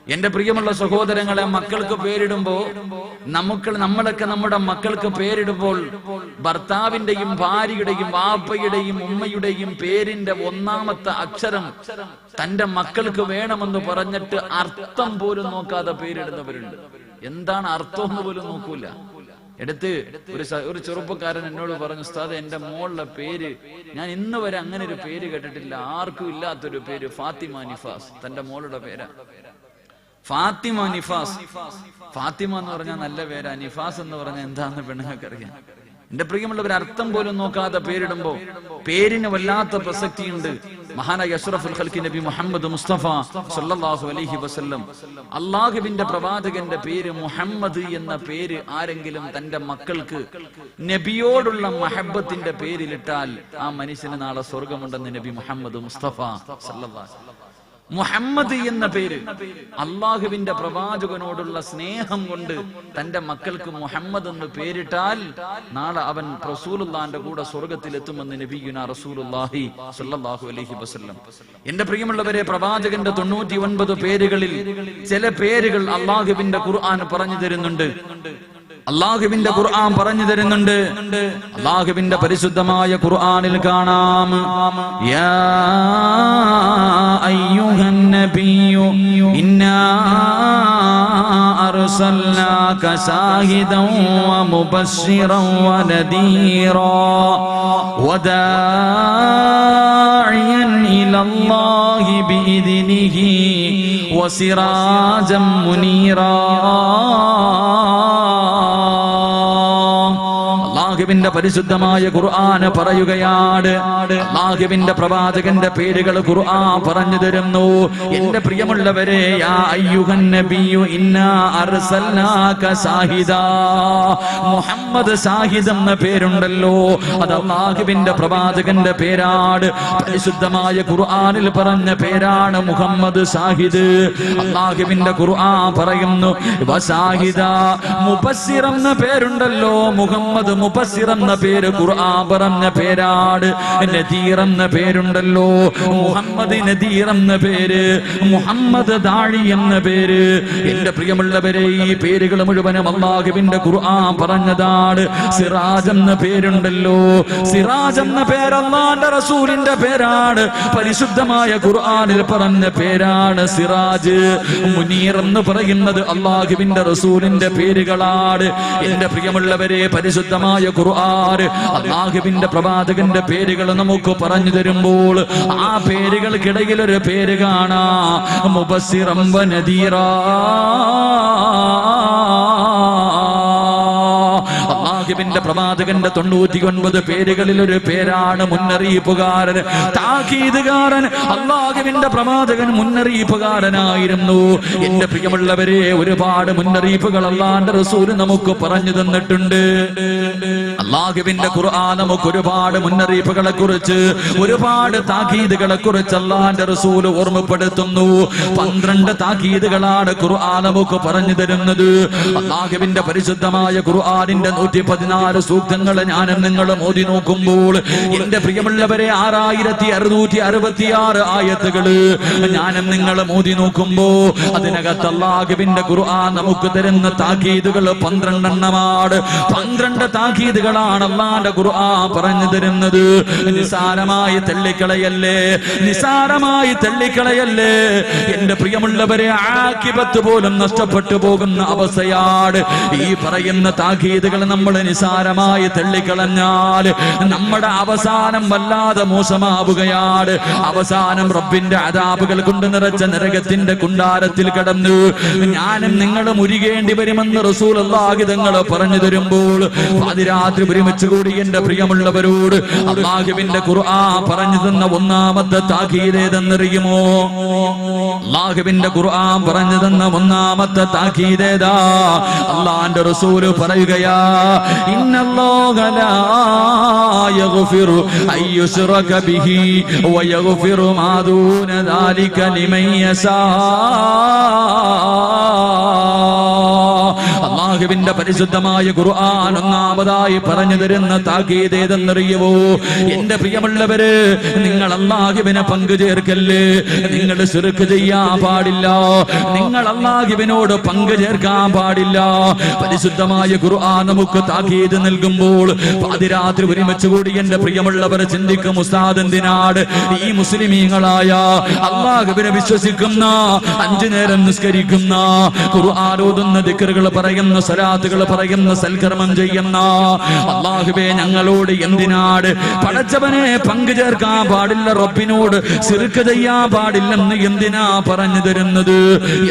എന്റെ പ്രിയമുള്ള സഹോദരങ്ങളെ, മക്കൾക്ക് പേരിടുമ്പോ നമ്മളൊക്കെ നമ്മുടെ മക്കൾക്ക് പേരിടുമ്പോൾ ഭർത്താവിന്റെയും ഭാര്യയുടെയും വാപ്പയുടെയും ഉമ്മയുടെയും പേരിന്റെ ഒന്നാമത്തെ അക്ഷരം തന്റെ മക്കൾക്ക് വേണമെന്ന് പറഞ്ഞിട്ട് അർത്ഥം പോലും നോക്കാതെ പേരിടുന്നവരുണ്ട്. എന്താണ് അർത്ഥം എന്ന് പോലും നോക്കൂല. എടുത്ത് ഒരു ചെറുപ്പക്കാരൻ എന്നോട് പറഞ്ഞു, ഉസ്താദ് എന്റെ മോളുടെ പേര് ഞാൻ ഇന്ന് വരെ അങ്ങനെ ഒരു പേര് കേട്ടിട്ടില്ല, ആർക്കും ഇല്ലാത്തൊരു പേര്, ഫാത്തിമ നിഫാസ്. തന്റെ മോളുടെ പേരാ ഫാത്തിമ നിഫാസ്. ഫാത്തിമ എന്ന് പറഞ്ഞാൽ നല്ല പേരാ, നിഫാസ് എന്ന് പറഞ്ഞാൽ എന്താന്ന് പെണ്ണുങ്ങൾക്ക് അറിയാം. എന്റെ പ്രിയമുള്ളവർ, അർത്ഥം പോലും നോക്കാതെ പേരിടുമ്പോ പേരിന് വല്ലാത്ത പ്രസക്തിയുണ്ട്. മഹാനായ അഷ്റഫുൽ ഖൽഖി നബി മുഹമ്മദ് മുസ്തഫ സല്ലല്ലാഹു അലൈഹി വസല്ലം, അള്ളാഹുവിന്റെ പ്രവാചകന്റെ പേര് മുഹമ്മദ് എന്ന പേര് ആരെങ്കിലും തന്റെ മക്കൾക്ക് നബിയോടുള്ള മഹബത്തിന്റെ പേരിലിട്ടാൽ ആ മനുഷ്യന് നാളെ സ്വർഗമുണ്ടെന്ന് നബി മുഹമ്മദ് മുസ്തഫ സല്ലല്ലാഹു അലൈഹി വസല്ലം. മുഹമ്മദ് എന്ന പേര് അള്ളാഹുവിന്റെ പ്രവാചകനോടുള്ള സ്നേഹം കൊണ്ട് തന്റെ മക്കൾക്ക് മുഹമ്മദ് എന്ന് പേരിട്ടാൽ നാളെ അവൻ റസൂലുള്ളാഹിന്റെ കൂടെ സ്വർഗത്തിലെത്തുമെന്ന് നബിയുനാ റസൂലുള്ളാഹി സ്വല്ലല്ലാഹു അലൈഹി വസല്ലം. എന്റെ പ്രിയമുള്ളവരെ, പ്രവാചകന്റെ 99 പേരുകളിൽ ചില പേരുകൾ അള്ളാഹുവിന്റെ ഖുർആൻ പറഞ്ഞു തരുന്നുണ്ട്. അള്ളാഹുവിന്റെ ഖുർആൻ പറഞ്ഞു തരുന്നുണ്ട്. അള്ളാഹുവിന്റെ പരിശുദ്ധമായ ഖുർആനിൽ കാണാം, യാ അയ്യുഹൻ നബിയ്യു ഇന്നാ അർസൽനാക ശാഹിദൻ വമുബശ്ശിറൻ വനദീറാ വദാഇയൻ ഇലല്ലാഹി ബിഇദ്നിഹി വസിറാജൻ മുനീറാ. അല്ലാഹുവിന്റെ പരിശുദ്ധമായ ഖുർആൻ പറയുകയാണ്, അല്ലാഹുവിന്റെ പ്രവാചകന്റെ പേരുകൾ ഖുർആൻ പറഞ്ഞു തരുന്നു. എന്റെ പ്രിയമുള്ളവരെ, യാ അയ്യുഹൻ നബിയ്യു ഇന്നാ അർസൽനാക ശാഹിദാ. മുഹമ്മദ് ശാഹിദ് എന്ന പേരുണ്ടല്ലോ, അത് അല്ലാഹുവിന്റെ പ്രവാചകന്റെ പേരാണ്. പരിശുദ്ധമായ ഖുർആനിൽ പറഞ്ഞ പേരാണ് മുഹമ്മദ് ശാഹിദ്. അല്ലാഹുവിന്റെ ഖുർആൻ പറയുന്നു, വശാഹിദാ. മുബസ്സിർ എന്ന പേരുണ്ടല്ലോ, മുഹമ്മദ് മുബസ്സിർ എന്ന പേര് ഖുർആൻ പറഞ്ഞ പേരാണ്. നദീർ എന്ന പേരുണ്ടല്ലോ, മുഹമ്മദ് നദീർ എന്ന പേര്, മുഹമ്മദ് ദാഴി എന്ന പേര്. എന്റെ പ്രിയമുള്ളവരെ, ഈ പേരുകൾ മുഴുവനും അല്ലാഹുവിന്റെ ഖുർആൻ പറഞ്ഞതാണ്. സിറാജ് എന്ന പേരുണ്ടല്ലോ, സിറാജ് എന്ന പേര് അല്ലാഹുവിന്റെ റസൂലിന്റെ പേരാണ്. പരിശുദ്ധമായ ഖുർആനിൽ പറഞ്ഞ പേരാണ് സിറാജ്. മുനീർ എന്ന് പറയുന്നത് അല്ലാഹുവിന്റെ റസൂലിന്റെ പേരുകളാണ്. എന്റെ പ്രിയമുള്ളവരെ, പരിശുദ്ധമായ ഖുർആൻ അല്ലാഹുവിന്റെ പ്രവാചകന്റെ പേരുകൾ നമുക്ക് പറഞ്ഞു തരുമ്പോൾ ആ പേരുകൾക്കിടയിൽ ഒരു പേര് കാണാം, മുബസ്സിറൻ വനദീറാ. അല്ലാഹുവിന്റെ പ്രവാചകന്റെ 99 പേരുകളിൽ ഒരു പേരാണ് മുന്നറിയിപ്പുകാരൻ, താക്കീതുകാരൻ. അല്ലാഹുവിന്റെ പ്രവാചകൻ മുന്നറിയിപ്പുകാരനായിരുന്നു. എന്റെ പ്രിയമുള്ളവരെ, ഒരുപാട് മുന്നറിയിപ്പുകൾ അല്ലാഹുവിന്റെ റസൂൽ നമുക്ക് പറഞ്ഞു തന്നിട്ടുണ്ട്. അല്ലാഹുവിന്റെ ഖുർആൻ നമുക്ക് ഒരുപാട് മുന്നറിയിപ്പുകളെ കുറിച്ച്, ഒരുപാട് താക്കീതുകളെ കുറിച്ച് അല്ലാഹുവിന്റെ റസൂൽ ഓർമ്മപ്പെടുത്തുന്നു. 12 താക്കീതുകളാണ് ഖുർആൻ നമുക്ക് പറഞ്ഞു തരുന്നത്. അല്ലാഹുവിന്റെ പരിശുദ്ധമായ ഖുർആനിന്റെ 114 സൂക്തങ്ങൾ ഞാനും നിങ്ങളും ഓതി നോക്കുമ്പോൾ, എന്റെ പ്രിയമുള്ളവരെ, 6666 ആയത്തുകള് ഞാനും നിങ്ങളും ഓതി നോക്കുമ്പോ അതിനകത്ത് അല്ലാഹുവിന്റെ ഖുർആൻ നമുക്ക് തരുന്ന താക്കീതുകൾ 12 എണ്ണമാണ്. 12 താക്കീതുകളാണ് അല്ലാഹുവിന്റെ ഖുർആൻ പറഞ്ഞു തരുന്നത്. നിസാരമായി തള്ളിക്കളയല്ലേ, നിസാരമായി തള്ളിക്കളയല്ലേ. എന്റെ പ്രിയമുള്ളവരെ, ആഖിബത്ത് പോലും നഷ്ടപ്പെട്ടു പോകുന്ന അവസ്ഥയാണ് ഈ പറയുന്ന താക്കീതുകൾ. നമ്മൾ നിസാരമായി തള്ളിക്കളഞ്ഞാൽ നമ്മുടെ അവസാനം വല്ലാതെ മോശമാവുകയാണ്. അവസാനം റബ്ബിന്റെ അദാബുകൾ കൊണ്ട് നിറച്ച നരകത്തിന്റെ കുണ്ടാരത്തിൽ കിടന്നു ഞാനും നിങ്ങളും ഉരുകേണ്ടി വരുമെന്ന് റസൂലുള്ളാഹി തങ്ങൾ പറഞ്ഞു തരുമ്പോൾ പാതിരാത്രി ഒരുമിച്ച് കൂടി എന്റെ പ്രിയമുള്ളവരോട് അല്ലാഹുവിന്റെ ഖുർആൻ പറഞ്ഞു തന്ന ഒന്നാമത്തെ താക്കീത് ഏതെന്നറിയുമോ? അല്ലാഹുവിന്റെ ഖുർആൻ പറഞ്ഞു തന്ന ഒന്നാമത്തെ താക്കീത് ഏതാ? അല്ലാഹുവിന്റെ റസൂൽ പറയുകയാ, ഇന്നല്ലാഹ ലാ യഗ്ഫിറു അയ്യുശ്റക ബിഹി വയഗ്ഫിറു മാ ദൂന ദാലിക ലിമൻ യശാ. അല്ലാഹുവിന്റെ പരിശുദ്ധമായ ഖുർആൻ ഒന്നാമതായി പറഞ്ഞു തരുന്ന താക്കീത് ഏതെന്നറിയുമോ? എന്റെ പ്രിയമുള്ളവര്, നിങ്ങൾ അല്ലാഹുവിനെ പങ്കു ചേർക്കല്ലേ, നിങ്ങൾ ശിർക്ക് ചെയ്യാൻ പാടില്ല, നിങ്ങൾ അല്ലാഹുവിനോട് പങ്കു ചേർക്കാൻ പാടില്ല. പരിശുദ്ധമായ ഖുർആൻ നമുക്ക് താക്കീത് നൽകുമ്പോൾ പാതിരാത്രി ഒരുമിച്ച് കൂടി എന്റെ പ്രിയമുള്ളവർ ചിന്തിക്കും, ഉസ്താദ് എന്തിനാണ് ഈ മുസ്ലിമീങ്ങളായ അല്ലാഹുവിനെ വിശ്വസിക്കുന്ന 5 നേരം നിസ്കരിക്കുന്ന ഖുർആൻ ഓതുന്ന ദിക്റുകൾ പറയുന്ന സലാത്തുകൾ പറയുന്ന സൽക്കർമ്മം ചെയ്യുന്ന അല്ലാഹുവേ ഞങ്ങളോട് എന്തിനാണ് പടച്ചവനെ പങ്കു ചേർക്കാൻ പാടില്ല, റബ്ബിനോട് ശിർക്ക് ചെയ്യാൻ പാടില്ലെന്ന് എന്തിനാ പറഞ്ഞു തരുന്നത്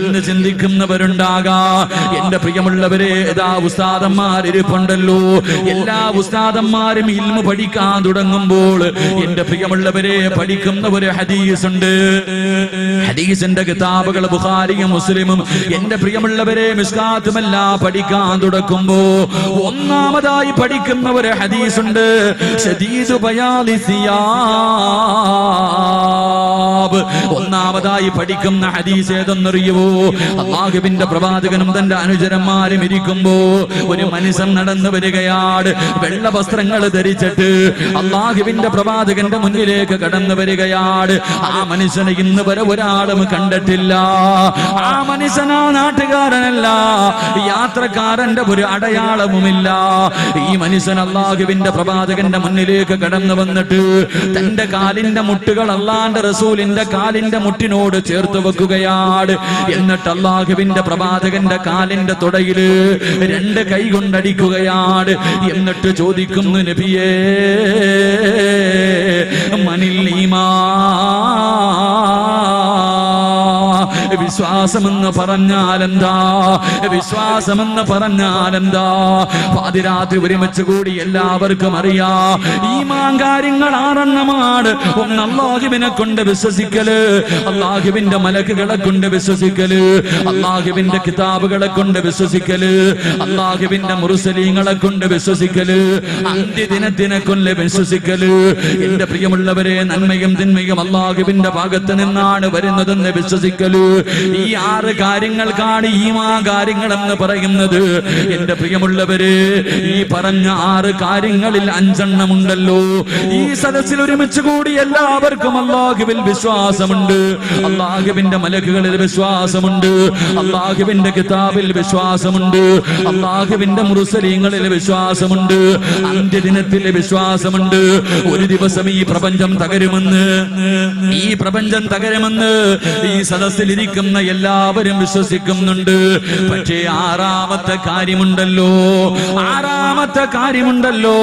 എന്ന് ചിന്തിക്കുന്നവരുണ്ടാകാം. എന്റെ പ്രിയമുള്ളവരെ, ഏതാ ഉസ്താദന്മാരിപ്പുണ്ടല്ലോ, എല്ലാ ഉസ്താദന്മാരും ഇൽമു പഠിക്കാൻ തുടങ്ങുമ്പോൾ എന്റെ പ്രിയമുള്ളവരെ പഠിക്കുന്ന ഒരു ഹദീസ് ഉണ്ട്. ഹദീസിന്റെ കിതാബുകൾ ബുഖാരിയും മുസ്ലിമും എന്റെ പ്രിയമുള്ളവരെ മിസ്കാത്തുമെല്ലാം പഠിക്കാൻ തുടങ്ങുമ്പോ ഒന്നാമതായി പഠിക്കുന്ന ഒരു ഹദീസ് ഉണ്ട്. ശദീദു ബയാദി സിയാബ്. ഒന്നാമതായി പഠിക്കുന്ന ഹദീസ് ഏതെന്നറിയുമോ? അല്ലാഹുവിന്റെ പ്രവാചകനും തന്റെ അനുചരന്മാരും ഇരിക്കുമ്പോ ഒരു മനുഷ്യൻ നടന്നു വരികയാണ്. വെള്ള വസ്ത്രങ്ങൾ ധരിച്ചിട്ട് അല്ലാഹുവിന്റെ പ്രവാചകന്റെ മുന്നിലേക്ക് കടന്നു വരികയാണ്. ആ മനുഷ്യനെ ഇന്ന് വരെ ഒരാളും കണ്ടിട്ടില്ല. ആ മനുഷ്യനാ നാട്ടുകാരനല്ല, യാത്രക്കാരന്റെ ഒരു അടയാളവുമില്ല. ഈ മനുഷ്യൻ അല്ലാഹുവിന്റെ പ്രവാചകന്റെ മുന്നിലേക്ക് കടന്നു വന്നിട്ട് തന്റെ കാലിന്റെ മുട്ടുകൾ അല്ലാഹുവിന്റെ റസൂലിന്റെ കാലിന്റെ മുട്ടിനോട് ചേർത്ത് വെക്കുകയാണ്. എന്നിട്ട് അല്ലാഹുവിന്റെ പ്രവാചകന്റെ കാലിന്റെ തുടയില് 2 കൈ കൊണ്ടടിക്കുകയാണ്. എന്നിട്ട് ചോദിക്കുന്നു, നബിയേ മനിൽ ഈമാൻ, വിശ്വാസമെന്ന് പറഞ്ഞാലെന്താ? വിശ്വാസമെന്ന് പറഞ്ഞാലെന്താ? പാതിരാത്രി ഒരുമിച്ച് കൂടി എല്ലാവർക്കും അറിയാം ഈമാൻ കാര്യങ്ങൾ 6 ഒന്ന് അല്ലാഹുവിനെ കൊണ്ട് വിശ്വസിക്കല്, അല്ലാഹുവിന്റെ മലക്കുകളെ കൊണ്ട് വിശ്വസിക്കല്, അല്ലാഹുവിന്റെ കിതാബുകളെ കൊണ്ട് വിശ്വസിക്കല്, അല്ലാഹുവിന്റെ മുർസലീങ്ങളെ കൊണ്ട് വിശ്വസിക്കല്, അന്ത്യദിനത്തിനെ കൊണ്ട് വിശ്വസിക്കല്. എന്റെ പ്രിയമുള്ളവരെ, നന്മയും തിന്മയും അല്ലാഹുവിന്റെ ഭാഗത്ത് നിന്നാണ് വരുന്നതെന്ന് വിശ്വസിക്കല്. ഈ 6 കാര്യങ്ങൾക്കാണ് ഈമാൻ കാര്യങ്ങൾ എന്ന് പറയുന്നത്. എന്റെ പ്രിയമുള്ളവരെ, ഈ പറഞ്ഞ 6 കാര്യങ്ങളിൽ 5 ഉണ്ടല്ലോ. ഈ സദസ്സിൽ ഒരുമിച്ച് കൂടി എല്ലാവർക്കും അല്ലാഹുവിൽ വിശ്വാസമുണ്ട്, അല്ലാഹുവിന്റെ മലക്കുകളിൽ വിശ്വാസമുണ്ട്, അല്ലാഹുവിന്റെ കിതാബിൽ വിശ്വാസമുണ്ട്, അല്ലാഹുവിന്റെ മുർസലീങ്ങളിൽ വിശ്വാസമുണ്ട്, അന്ത്യദിനത്തിൽ വിശ്വാസമുണ്ട്. ഒരു ദിവസം ഈ പ്രപഞ്ചം തകരുമെന്ന്, ഈ പ്രപഞ്ചം തകരുമെന്ന് ഈ സദസ്സിൽ ഇരിക്കുന്ന എല്ലാവരും വിശ്വസിക്കുന്നുണ്ട്. പക്ഷേ 6ാമത്തെ കാര്യമുണ്ടല്ലോ, 6ാമത്തെ കാര്യമുണ്ടല്ലോ,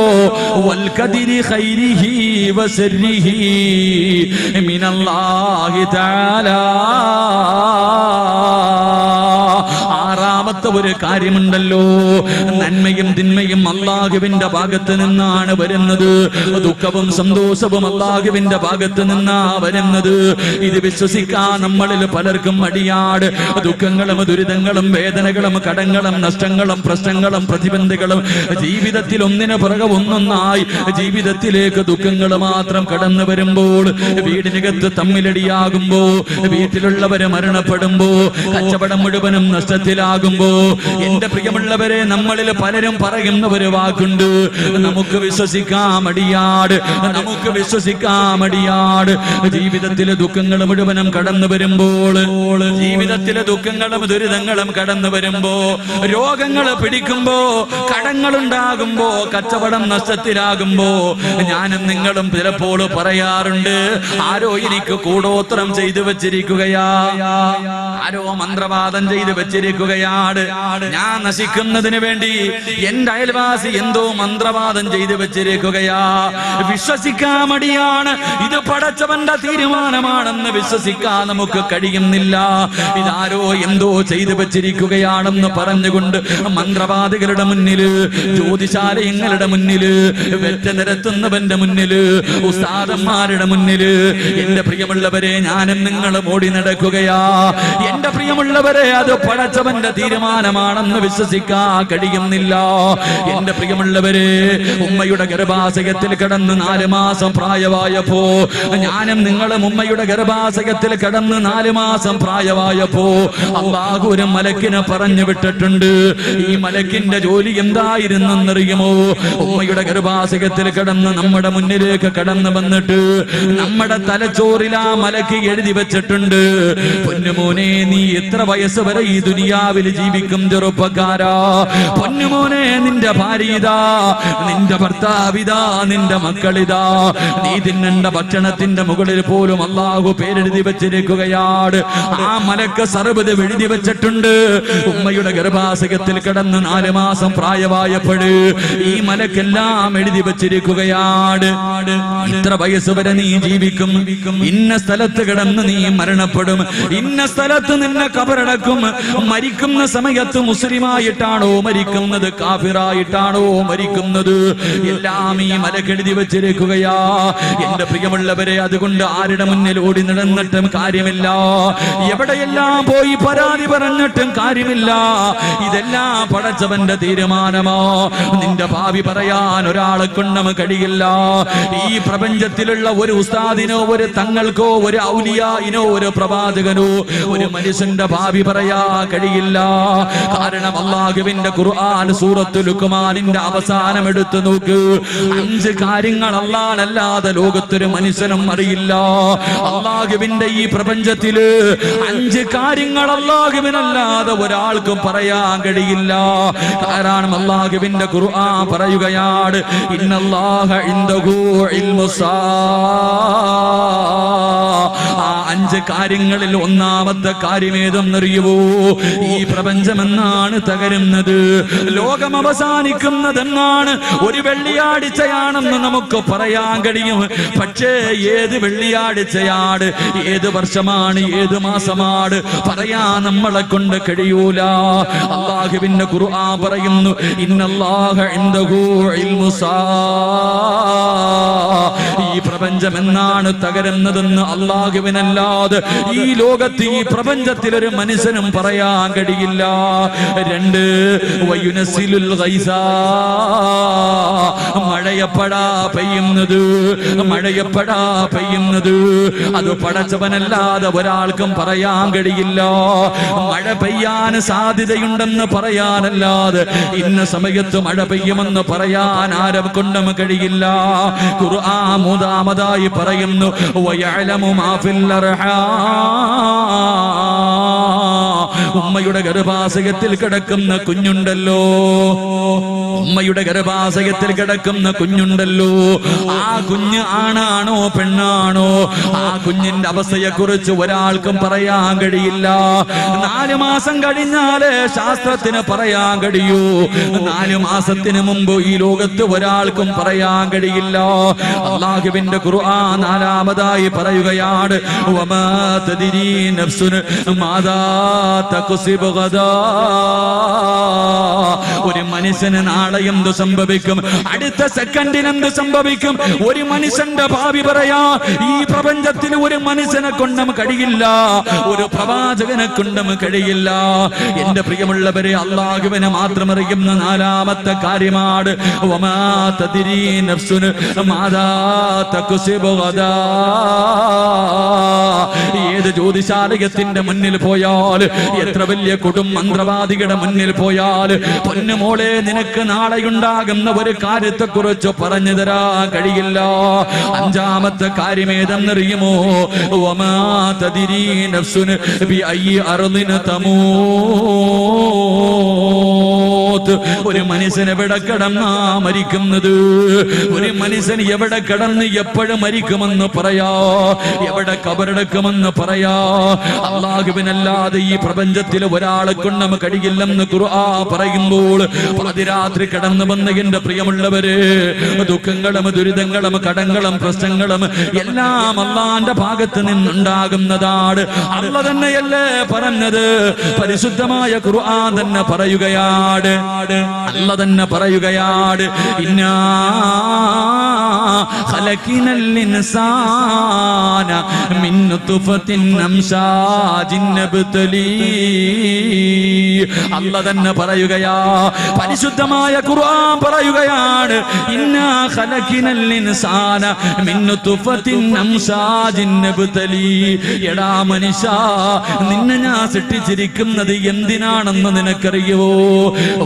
വൽ ഖദരി ഖൈരിഹി വശർരിഹി മിനല്ലാഹി തആല. 6ാമത്തെ ഒരു കാര്യമുണ്ടല്ലോ, നന്മയും തിന്മയും അല്ലാഹുവിന്റെ ഭാഗത്ത് നിന്നാണ് വരുന്നത്, ദുഃഖവും സന്തോഷവും അല്ലാഹുവിന്റെ ഭാഗത്ത് നിന്നാ വരുന്നത്. ഇത് വിശ്വസിക്കാൻ നമ്മളിൽ പലർക്കും മടിയാട്. ദുഃഖങ്ങളും ദുരിതങ്ങളും വേദനകളും കടങ്ങളും നഷ്ടങ്ങളും പ്രശ്നങ്ങളും പ്രതിബന്ധങ്ങളും ജീവിതത്തിൽ ഒന്നിനു പുറകെ ഒന്നൊന്നായി ജീവിതത്തിലേക്ക് ദുഃഖങ്ങൾ മാത്രം കടന്നു വരുമ്പോൾ, വീടിനകത്ത് തമ്മിലടിയാകുമ്പോ, വീട്ടിലുള്ളവരെ മരണപ്പെടുമ്പോ, കച്ചവടം മുഴുവനും നഷ്ടത്തിലാകുമ്പോ, എന്റെ പ്രിയമുള്ളവരെ, നമ്മളിൽ പലരും പറയുന്ന ഒരു വാക്കുണ്ട്, നമുക്ക് വിശ്വസിക്കാൻ മടിയാട്, നമുക്ക് വിശ്വസിക്കാൻ മടിയാട്. ജീവിതത്തിലെ ദുഃഖങ്ങൾ മുഴുവനും കടന്നു വരുമ്പോൾ, ജീവിതത്തിലെ ദുഃഖങ്ങളും ദുരിതങ്ങളും കടന്നു വരുമ്പോ, രോഗങ്ങൾ പിടിക്കുമ്പോ, കടങ്ങൾ ഉണ്ടാകുമ്പോ, കച്ചവടം നഷ്ടത്തിലാകുമ്പോ, ഞാനും നിങ്ങളും ചിലപ്പോൾ പറയാറുണ്ട്, ആരോ എനിക്ക് കൂടോത്രം ചെയ്തു വെച്ചിരിക്കുകയാ, ആരോ മന്ത്രവാദം ചെയ്തു വെച്ചിരിക്കുകയാണ്, ഞാൻ നശിക്കുന്നതിന് വേണ്ടി എന്റെ അയൽവാസി എന്തോ മന്ത്രവാദം ചെയ്തു വെച്ചിരിക്കുകയാ. വിശ്വസിക്കാൻ മടിയാണ്. ഇത് പടച്ചവന്റെ തീരുമാനമാണെന്ന് വിശ്വസിക്കാൻ നമുക്ക് കഴിയുന്നില്ല. ഇതാരോ എന്തോ ചെയ്തു വെച്ചിരിക്കുകയാണെന്ന് പറഞ്ഞുകൊണ്ട് മന്ത്രവാദികളുടെ മുന്നില്, ജ്യോതിശാലയങ്ങളുടെ മുന്നില്, വെറ്റ നിരത്തുന്നവന്റെ മുന്നില്, ഉസ്താദന്മാരുടെ മുന്നില്, എന്റെ പ്രിയമുള്ളവരെ, ഞാനും നിങ്ങളും ഓടി നടക്കുകയാ. എന്റെ പ്രിയമുള്ളവരെ, അത് പടച്ചവന്റെ തീരുമാനം തീരുമാനമാണെന്ന് വിശ്വസിക്കാൻ കഴിയുന്നില്ല. എന്റെ പ്രിയമുള്ളവരെ, ഉമ്മയുടെ ഗർഭാശയത്തിൽ കിടന്ന് 4 മാസം പ്രായമായപ്പോ, ഞാനും നിങ്ങളും ഉമ്മയുടെ ഗർഭാശയത്തിൽ കിടന്ന് 4 മാസം പ്രായമായപ്പോ അല്ലാഹു ഒരു മലക്കിനെ പറഞ്ഞു വിട്ടിട്ടുണ്ട്. ഈ മലക്കിന്റെ ജോലി എന്തായിരുന്നെന്നറിയുമോ? ഉമ്മയുടെ ഗർഭാശയത്തിൽ കിടന്ന് നമ്മുടെ മുന്നിലേക്ക് കടന്നു വന്നിട്ട് നമ്മുടെ തലച്ചോറിൽ ആ മലക്ക് എഴുതി വെച്ചിട്ടുണ്ട്, പൊന്നുമോനെ, നീ എത്ര വയസ്സ് വരെ ഈ ദുനിയാവിൽ ജീവിക്കും ചെറുപ്പക്കാരാ? പൊന്നുമോനെ, നിന്റെ ഭാര്യ ഇതാ, നിന്റെ ഭർത്താവിതാ, നിന്റെ മക്കളിതാ. നീ തിന്നേണ്ട ഭക്ഷണത്തിന്റെ മുകളിൽ പോലും അല്ലാഹു പേരെഴുതി വെച്ചിരിക്കുകയാണ്. ആ മലക്ക് സർവ്വത് എഴുതി വെച്ചിട്ടുണ്ട്. ഉമ്മയുടെ ഗർഭാശയത്തിൽ കിടന്ന് 4 മാസം പ്രായമായപ്പോഴ് ഈ മലക്കെല്ലാം എഴുതി വെച്ചിരിക്കുകയാണ്. ഇത്ര വയസ്സ് വരെ നീ ജീവിക്കും, ഇന്ന സ്ഥലത്ത് കിടന്ന് നീ മരണപ്പെടും, ഇന്ന സ്ഥലത്ത് നിന്നെ കബറടക്കും. മരിക്കുന്ന സമയത്ത് മുസ്ലിമായിട്ടാണോ മരിക്കുന്നത്, കാഫിറായിട്ടാണോ മരിക്കുന്നത്, എല്ലാം ഈ മലക്കെഴുതി വെച്ചിരിക്കുകയാ. എന്റെ പ്രിയമുള്ളവരെ, അതുകൊണ്ട് ആരുടെ മുന്നിൽ ഓടി നടന്നിട്ടും കാര്യമില്ല, എവിടെയെല്ലാം പോയി പരാതി പറഞ്ഞിട്ടും കാര്യമില്ല. ഇതെല്ലാം പടച്ചവന്റെ തീരുമാനമോ. നിന്റെ ഭാവി പറയാൻ ഒരാളെ കൊണ്ടും കഴിയില്ല. ഈ പ്രപഞ്ചത്തിലുള്ള ഒരു ഉസ്താദിനോ, ഒരു തങ്ങൾക്കോ, ഒരു ഔലിയായിനോ, ഒരു പ്രവാചകനോ ഒരു മനുഷ്യന്റെ ഭാവി പറയാ കഴിയില്ല. കാരണം അല്ലാഹുവിന്റെ ഖുർആൻ സൂറത്തുൽ ലുഖ്മാനിന്റെ അവസാനം എടുത്തു നോക്ക്. 5 കാര്യങ്ങൾ അല്ലാഹുവല്ലാതെ ലോകത്തൊരു മനുഷ്യനും അറിയില്ല. അല്ലാഹുവിന്റെ ഈ പ്രപഞ്ചത്തില് 5 കാര്യങ്ങൾ അല്ലാഹുവിനല്ലാതെ ഒരാൾക്കും പറയാൻ കഴിയില്ല. കാരണം അല്ലാഹുവിന്റെ ഖുർആൻ പറയുകയാണ്, ഇന്നല്ലാഹ ഇൻദഹു ഇൽമുസ്സാ. ആ 5 കാര്യങ്ങളിൽ ഒന്നാമത്തെ കാര്യം ഏതെന്നറിയുമോ? ഈ പ്രപഞ്ചമെന്നാണ് തകരുന്നത്, ലോകം അവസാനിക്കുന്നതെന്നാണ്. ഒരു വെള്ളിയാഴ്ചയാണെന്ന് നമുക്ക് പറയാൻ കഴിയും, പക്ഷേ ഏത് വെള്ളിയാഴ്ചയാണ്, ഏത് വർഷമാണ്, ഏത് മാസമാണ് പറയാൻ നമ്മളെ കൊണ്ട് കഴിയൂല. അല്ലാഹുവിന്റെ ഖുർആൻ പറയുന്നു, ഇന്നല്ലാഹ ഇൻദഹു ഇൽമുസ്സാ. ഈ പ്രപഞ്ചം എന്നാണ് തകരുന്നതെന്ന് അല്ലാഹുവിനല്ലാതെ ഈ ലോകത്ത്, ഈ പ്രപഞ്ചത്തിൽ ഒരു മനുഷ്യനും പറയാൻ കഴിയില്ല. 2, വയുനസിലുൽ ഗൈസാ. മഴയപ്പടാ പെയ്യുന്നത്, മഴയപ്പടാ പെയ്യുന്നത് അത് പടച്ചവനല്ലാതെ ഒരാൾക്കും പറയാൻ കഴിയില്ല. മഴ പെയ്യാൻ സാധ്യതയുണ്ടെന്ന് പറയാനല്ലാതെ ഇന്ന സമയത്ത് മഴ പെയ്യുമെന്ന് പറയാൻ ആരെ കൊണ്ടും കഴിയില്ല. ഖുർആൻ മൂന്നാമതായി പറയുന്നു, വയഅലമു മാ ഫിൽ അർഹാം. ഉമ്മയുടെ ഗർഭാശയത്തിൽ കിടക്കുന്ന കുഞ്ഞുണ്ടല്ലോ, ഉമ്മയുടെ ഗർഭാശയത്തിൽ കിടക്കുന്ന കുഞ്ഞുണ്ടല്ലോ, ആ കുഞ്ഞ് ആണാണോ പെണ്ണാണോ, ആ കുഞ്ഞിന്റെ അവസ്ഥയെ കുറിച്ച് ഒരാൾക്കും പറയാൻ കഴിയില്ല. 4 മാസം കഴിഞ്ഞാലേ ശാസ്ത്രത്തിന് പറയാൻ കഴിയൂ. 4 മാസത്തിന് മുമ്പ് ഈ ലോകത്ത് ഒരാൾക്കും പറയാൻ കഴിയില്ല. അല്ലാഹുവിന്റെ ഖുർആൻ നാലാമതായി പറയുകയാണ്, വമാ തദ്രീ നഫ്സുൻ മാദാ തക്സിബു ഗദാ. ഒരു മനുഷ്യന് നാളെ എന്ത് സംഭവിക്കും, അടുത്ത സെക്കൻഡിന് എന്ത് സംഭവിക്കും, ഒരു മനുഷ്യന്റെ ഭാവി പറയാ ഈ പ്രപഞ്ചത്തിൽ ഒരു മനുഷ്യനെ കൊണ്ടും കഴിയില്ല, ഒരു പ്രവാചകനെ കൊണ്ടും കഴിയില്ല. എന്റെ പ്രിയമുള്ളവരെ, അല്ലാഹുവിനെ മാത്രം അറിയുന്ന നാലാമത്തെ കാര്യമാണ്, വമാ തദ്രീ നഫ്സുൻ മാദാ തക്സിബു ഗദാ. ഏത് ജ്യോതിശാലയത്തിന്റെ മുന്നിൽ പോയാൽ, എത്ര വലിയ കൊടും മന്ത്രവാദികളുടെ മുന്നിൽ പോയാൽ, പൊന്നുമോളെ നിനക്ക് നാളെയുണ്ടാകുന്ന ഒരു കാര്യത്തെ കുറിച്ച് പറഞ്ഞു തരാൻ കഴിയില്ല. 5ാമത്തെ കാര്യം ഏതെന്നറിയുമോ? വമാ തദ്രീ നഫ്സുൻ ബിഅയ്യി അർദിൻ തമൂത്. ഒരു മനുഷ്യൻ എവിടെ കിടന്നാ മരിക്കുന്നത്, ഒരു മനുഷ്യൻ എവിടെ കിടന്ന് എപ്പോഴും മരിക്കുമെന്ന് പറയാ, എവിടെ കബറടക്കുമെന്ന് പറയാ. അല്ലാഹുവിനല്ലാതെ ഈ പ്രപഞ്ചത്തിൽ ഒരാളെ കൊണ്ടും കഴിയില്ലെന്ന് ഖുർആൻ പറയുമ്പോൾ, പാതിരാത്രി കടന്നു വന്ന എന്റെ പ്രിയമുള്ളവര്, ദുഃഖങ്ങളും ദുരിതങ്ങളും കടങ്ങളും പ്രശ്നങ്ങളും എല്ലാം അല്ലാഹുവിന്റെ ഭാഗത്ത് നിന്നുണ്ടാകുന്നതാണ്. അല്ലാഹു തന്നെയല്ലേ പറഞ്ഞത്, പരിശുദ്ധമായ ഖുർആൻ തന്നെ പറയുകയാണ്, അല്ലാഹു തന്നെ പറയുകയാണ്, ഇന്നാ ഖലഖനൽ ഇൻസാന മിൻ നുത്ഫത്തിൻ അംശാജിൻ നബ്തലീ. അല്ല തന്നെ പറയുകയാ, പരിശുദ്ധമായ ഖുർആൻ പറയുകയാണ്, ഇന്നാ ഖലഖിനൽ ഇൻസാന മിൻ നുത്ഫത്തിൻ അംസാജിൻ നബ്തലി. എടാ മനുഷ്യ, നിന്നെ ഞാൻ സൃഷ്ടിച്ചിരിക്കുന്നത് എന്തിനാണെന്ന് നിനക്കറിയുവോ?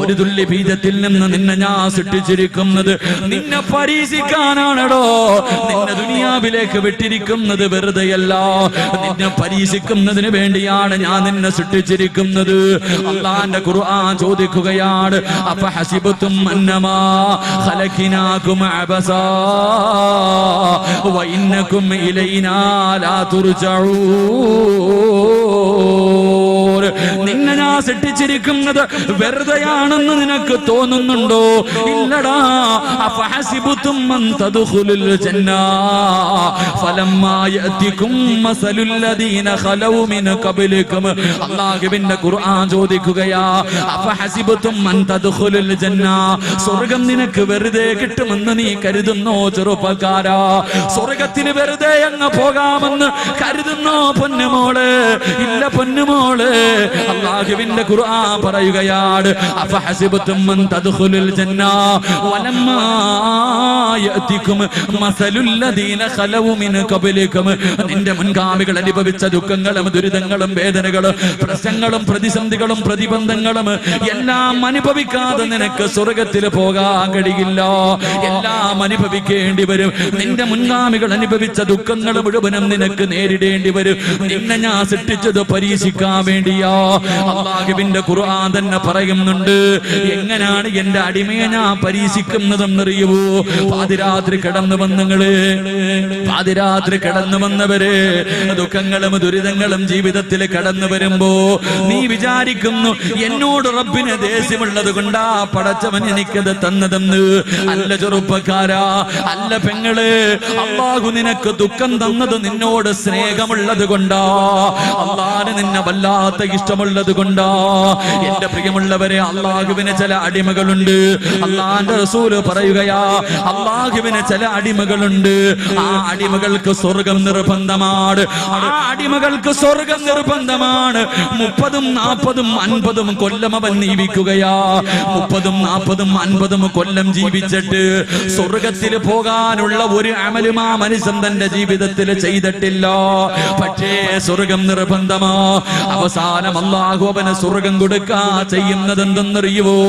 ഒരു തുള്ളി ബീജത്തിൽ നിന്ന് നിന്നെ ഞാൻ സൃഷ്ടിച്ചിരിക്കുന്നത് നിന്നെ പരീക്ഷിക്കാനാണോ? നിന്നെ ദുനിയാവിലേക്ക് വിട്ടിരിക്കുന്നത് വെറുതെയല്ല, നിന്നെ പരീക്ഷിക്കുന്നതിന് വേണ്ടിയാണ് ഞാൻ നിന്നെ സൃഷ്ടിച്ചിരിക്കുന്നത്. അല്ലാഹുവിന്റെ ഖുർആൻ ചോദിക്കുകയാണ്, അഫഹസിബതും അന്നമാ ഖലഖനാകും അബസാ വഇന്നകും ഇലൈനാ ലാ തുർജഊൻ. നിന്നെ ഞാൻ സൃഷ്ടിച്ചിരിക്കുന്നത് വെറുതെയാണെന്ന് നിനക്ക് തോന്നുന്നുണ്ടോ? ഇല്ലടാ. അഫഹസിബതും അൻ തദ്ഖുലുൽ ജന്ന ഫലമ്മാ യഅതികും മസലുൽ ലദീന ഖലൗ മിൻ ഖബ്ലികും. അല്ലാഹുവിന്റെ ഖുർആൻ ചോദിക്കുകയാ, അഫഹസിബതും അൻ തദ്ഖുലുൽ ജന്ന, സ്വർഗ്ഗം നിനക്ക് വെറുതെ കിട്ടുമെന്ന് നീ കരുതുന്നോ ചെറുപ്പക്കാരാ? സ്വർഗ്ഗത്തിന് വെറുതെ അങ്ങ് പോകാമെന്ന് കരുതുന്നോ പൊന്നുമോള്? ഇല്ല പൊന്നുമോള്. അല്ലാഹുവിന്റെ ഖുർആൻ പറയുകയാണ്, അഫഹസിബതും അൻ തദ്ഖുലുൽ ജന്ന വലമ്മാ യഅതികും മസലുൽ ലദീന ഖലൗ മിൻ ഖബ്ലികും. നിന്റെ മുൻഗാമികൾ അനുഭവിച്ച ദുഃഖങ്ങളും ദുരിതങ്ങളും വേദനകളും പ്രശ്നങ്ങളും പ്രതിസന്ധികളും പ്രതിബന്ധങ്ങളും എല്ലാം അനുഭവിക്കാതെ നിനക്ക് സ്വർഗ്ഗത്തിൽ പോകാൻ കഴിയില്ല. എല്ലാം അനുഭവിക്കേണ്ടി വരും. നിന്റെ മുൻഗാമികൾ അനുഭവിച്ച ദുഃഖങ്ങൾ മുഴുവനും നിനക്ക് നേരിടേണ്ടി വരും. നിന്നെ ഞാൻ സൃഷ്ടിച്ചത് പരീക്ഷിക്കാൻ വേണ്ടിയാ. അല്ലാഹുവിന്റെ ഖുർആൻ തന്നെ പറയുന്നുണ്ട്, എങ്ങനെയാണ് എന്റെ അടിമയെ ഞാൻ പരീക്ഷിക്കുന്നതെന്നറിയുവോ? പാതിരാത്രി കിടന്നു വന്നങ്ങള്, പാതിരാത്രി കിടന്നു വന്നവര് ദുഃഖങ്ങളും ദുരിതങ്ങളും ജീവിതത്തിൽ കടന്നു വരുമ്പോ നീ വിചാരിക്കുന്നു, എന്നോട് റബ്ബിന് ദേഷ്യമുള്ളത് കൊണ്ടാ പടച്ചവൻ എനിക്കത് തന്നതെന്ന്. അല്ല ചെറുപ്പക്കാരാ, അല്ല പെങ്ങള്, അല്ലാഹു നിനക്ക് ദുഃഖം തന്നത് നിന്നോട് സ്നേഹമുള്ളത് കൊണ്ടാ, അല്ലാഹുവിന് നിന്നെ വല്ലാത്ത ഇഷ്ടമുള്ളത് കൊണ്ടാ. എന്റെ പ്രിയമുള്ളവരെ, അല്ലാഹുവിന് ചില അടിമകളുണ്ട്. അല്ലാഹുവിന്റെ റസൂല് പറയുകയാ, അല്ലാഹുവിന് ചില അടിമകളുണ്ട്. ആ അടിമകൾക്ക് സ്വർഗം നിർബന്ധമാണ്. ആ അടിമകൾക്ക് സ്വർഗം നിർബന്ധമാണ്. 30, 40, 50 കൊല്ലം അവൻ ജീവിക്കുകയാ. 30, 40, 50 കൊല്ലം ജീവിച്ചിട്ട് സ്വർഗത്തിൽ പോകാനുള്ള ഒരു അമലും ആ മനുഷ്യൻ തന്റെ ജീവിതത്തിൽ ചെയ്തിട്ടില്ല. പക്ഷേ സ്വർഗം നിർബന്ധമാ. അവസാനം അല്ലാഹു അവന് സ്വർഗം കൊടുക്കാ ചെയ്യുന്നത് എന്തെന്നറിയുവോ?